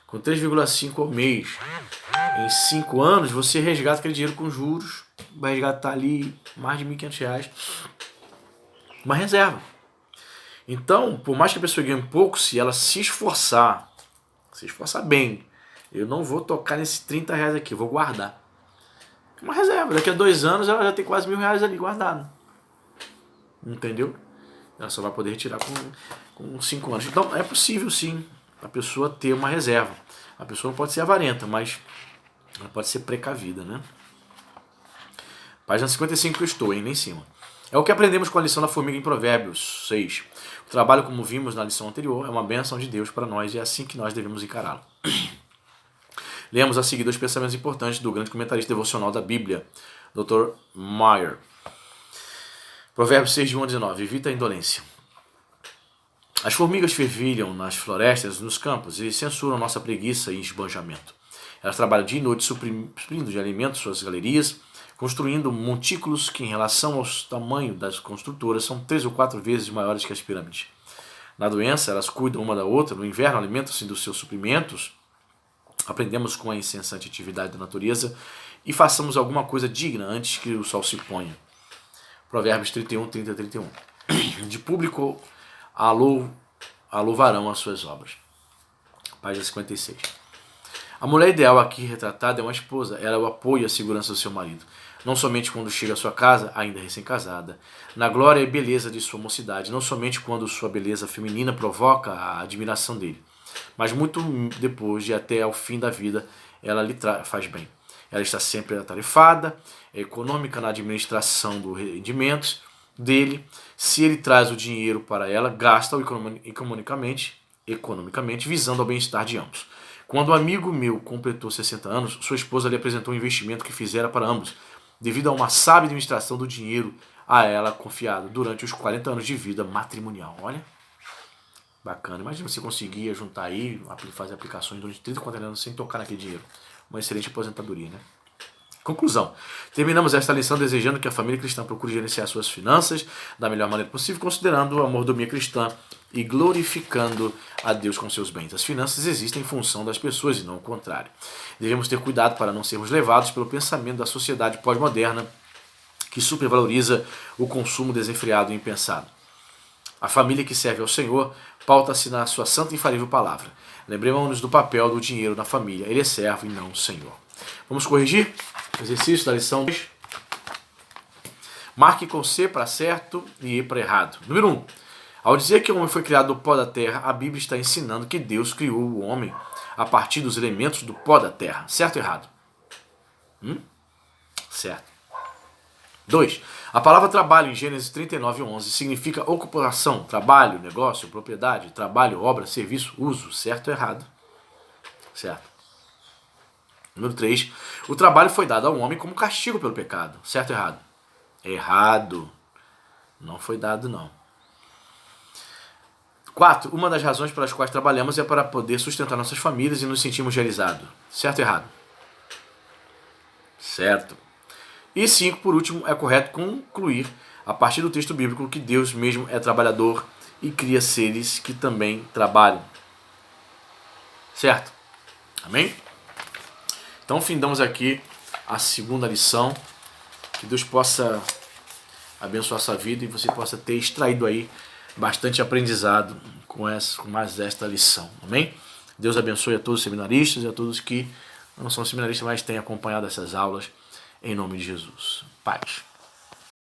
com 3,5 ao mês. Em 5 anos você resgata aquele dinheiro com juros. Vai resgatar ali mais de R$1.500. Uma reserva. Então, por mais que a pessoa ganhe pouco, se ela se esforçar bem, eu não vou tocar nesses R$30 aqui, eu vou guardar. Uma reserva. Daqui a 2 anos ela já tem quase R$1.000 ali guardado. Entendeu? Ela só vai poder retirar com 5 anos. Então é possível sim a pessoa ter uma reserva. A pessoa não pode ser avarenta, mas ela pode ser precavida, né? Página 55 que eu estou, hein? Nem em cima. É o que aprendemos com a lição da formiga em Provérbios 6. O trabalho, como vimos na lição anterior, é uma bênção de Deus para nós e é assim que nós devemos encará-lo. Lemos a seguir 2 pensamentos importantes do grande comentarista devocional da Bíblia, Dr. Meyer. Provérbios 6, de 1 a 19. Evita a indolência. As formigas fervilham nas florestas, nos campos, e censuram nossa preguiça e esbanjamento. Elas trabalham dia e noite suprindo de alimento suas galerias, construindo montículos que, em relação ao tamanho das construtoras, são 3 ou 4 vezes maiores que as pirâmides. Na doença, elas cuidam uma da outra. No inverno, alimentam-se dos seus suprimentos. Aprendemos com a incessante atividade da natureza e façamos alguma coisa digna antes que o sol se ponha. Provérbios 31, 30 a 31. De público a louvarão as suas obras. Página 56. A mulher ideal aqui retratada é uma esposa. Ela é o apoio e a segurança do seu marido. Não somente quando chega à sua casa, ainda recém-casada, na glória e beleza de sua mocidade, não somente quando sua beleza feminina provoca a admiração dele, mas muito depois de até ao fim da vida, ela lhe faz bem. Ela está sempre atarefada, é econômica na administração dos rendimentos dele. Se ele traz o dinheiro para ela, gasta-o economicamente, visando ao bem-estar de ambos. Quando um amigo meu completou 60 anos, sua esposa lhe apresentou um investimento que fizera para ambos, devido a uma sábia administração do dinheiro a ela confiado durante os 40 anos de vida matrimonial. Olha, bacana. Imagina você conseguir juntar aí, fazer aplicações durante 30, 40 anos sem tocar naquele dinheiro. Uma excelente aposentadoria, né? Conclusão. Terminamos esta lição desejando que a família cristã procure gerenciar suas finanças da melhor maneira possível, considerando a mordomia cristã e glorificando a Deus com seus bens. As finanças existem em função das pessoas e não o contrário. Devemos ter cuidado para não sermos levados pelo pensamento da sociedade pós-moderna que supervaloriza o consumo desenfreado e impensado. A família que serve ao Senhor pauta-se na sua santa e infalível palavra. Lembremos-nos do papel do dinheiro na família. Ele é servo e não o Senhor. Vamos corrigir? Exercício da lição 2. Marque com C para certo e E para errado. Número 1. Ao dizer que o homem foi criado do pó da terra, a Bíblia está ensinando que Deus criou o homem a partir dos elementos do pó da terra. Certo ou errado? Certo. 2. A palavra trabalho em Gênesis 39:11 significa ocupação, trabalho, negócio, propriedade, trabalho, obra, serviço, uso. Certo ou errado? Certo. Número 3. O trabalho foi dado ao homem como castigo pelo pecado. Certo ou errado? Errado. Não foi dado, não. 4. Uma das razões pelas quais trabalhamos é para poder sustentar nossas famílias e nos sentirmos realizados. Certo ou errado? Certo. E 5, por último, é correto concluir, a partir do texto bíblico, que Deus mesmo é trabalhador e cria seres que também trabalham. Certo? Amém? Então, findamos aqui a segunda lição. Que Deus possa abençoar a sua vida e você possa ter extraído aí bastante aprendizado com mais esta lição. Amém? Deus abençoe a todos os seminaristas e a todos que não são seminaristas, mas têm acompanhado essas aulas. Em nome de Jesus. Paz.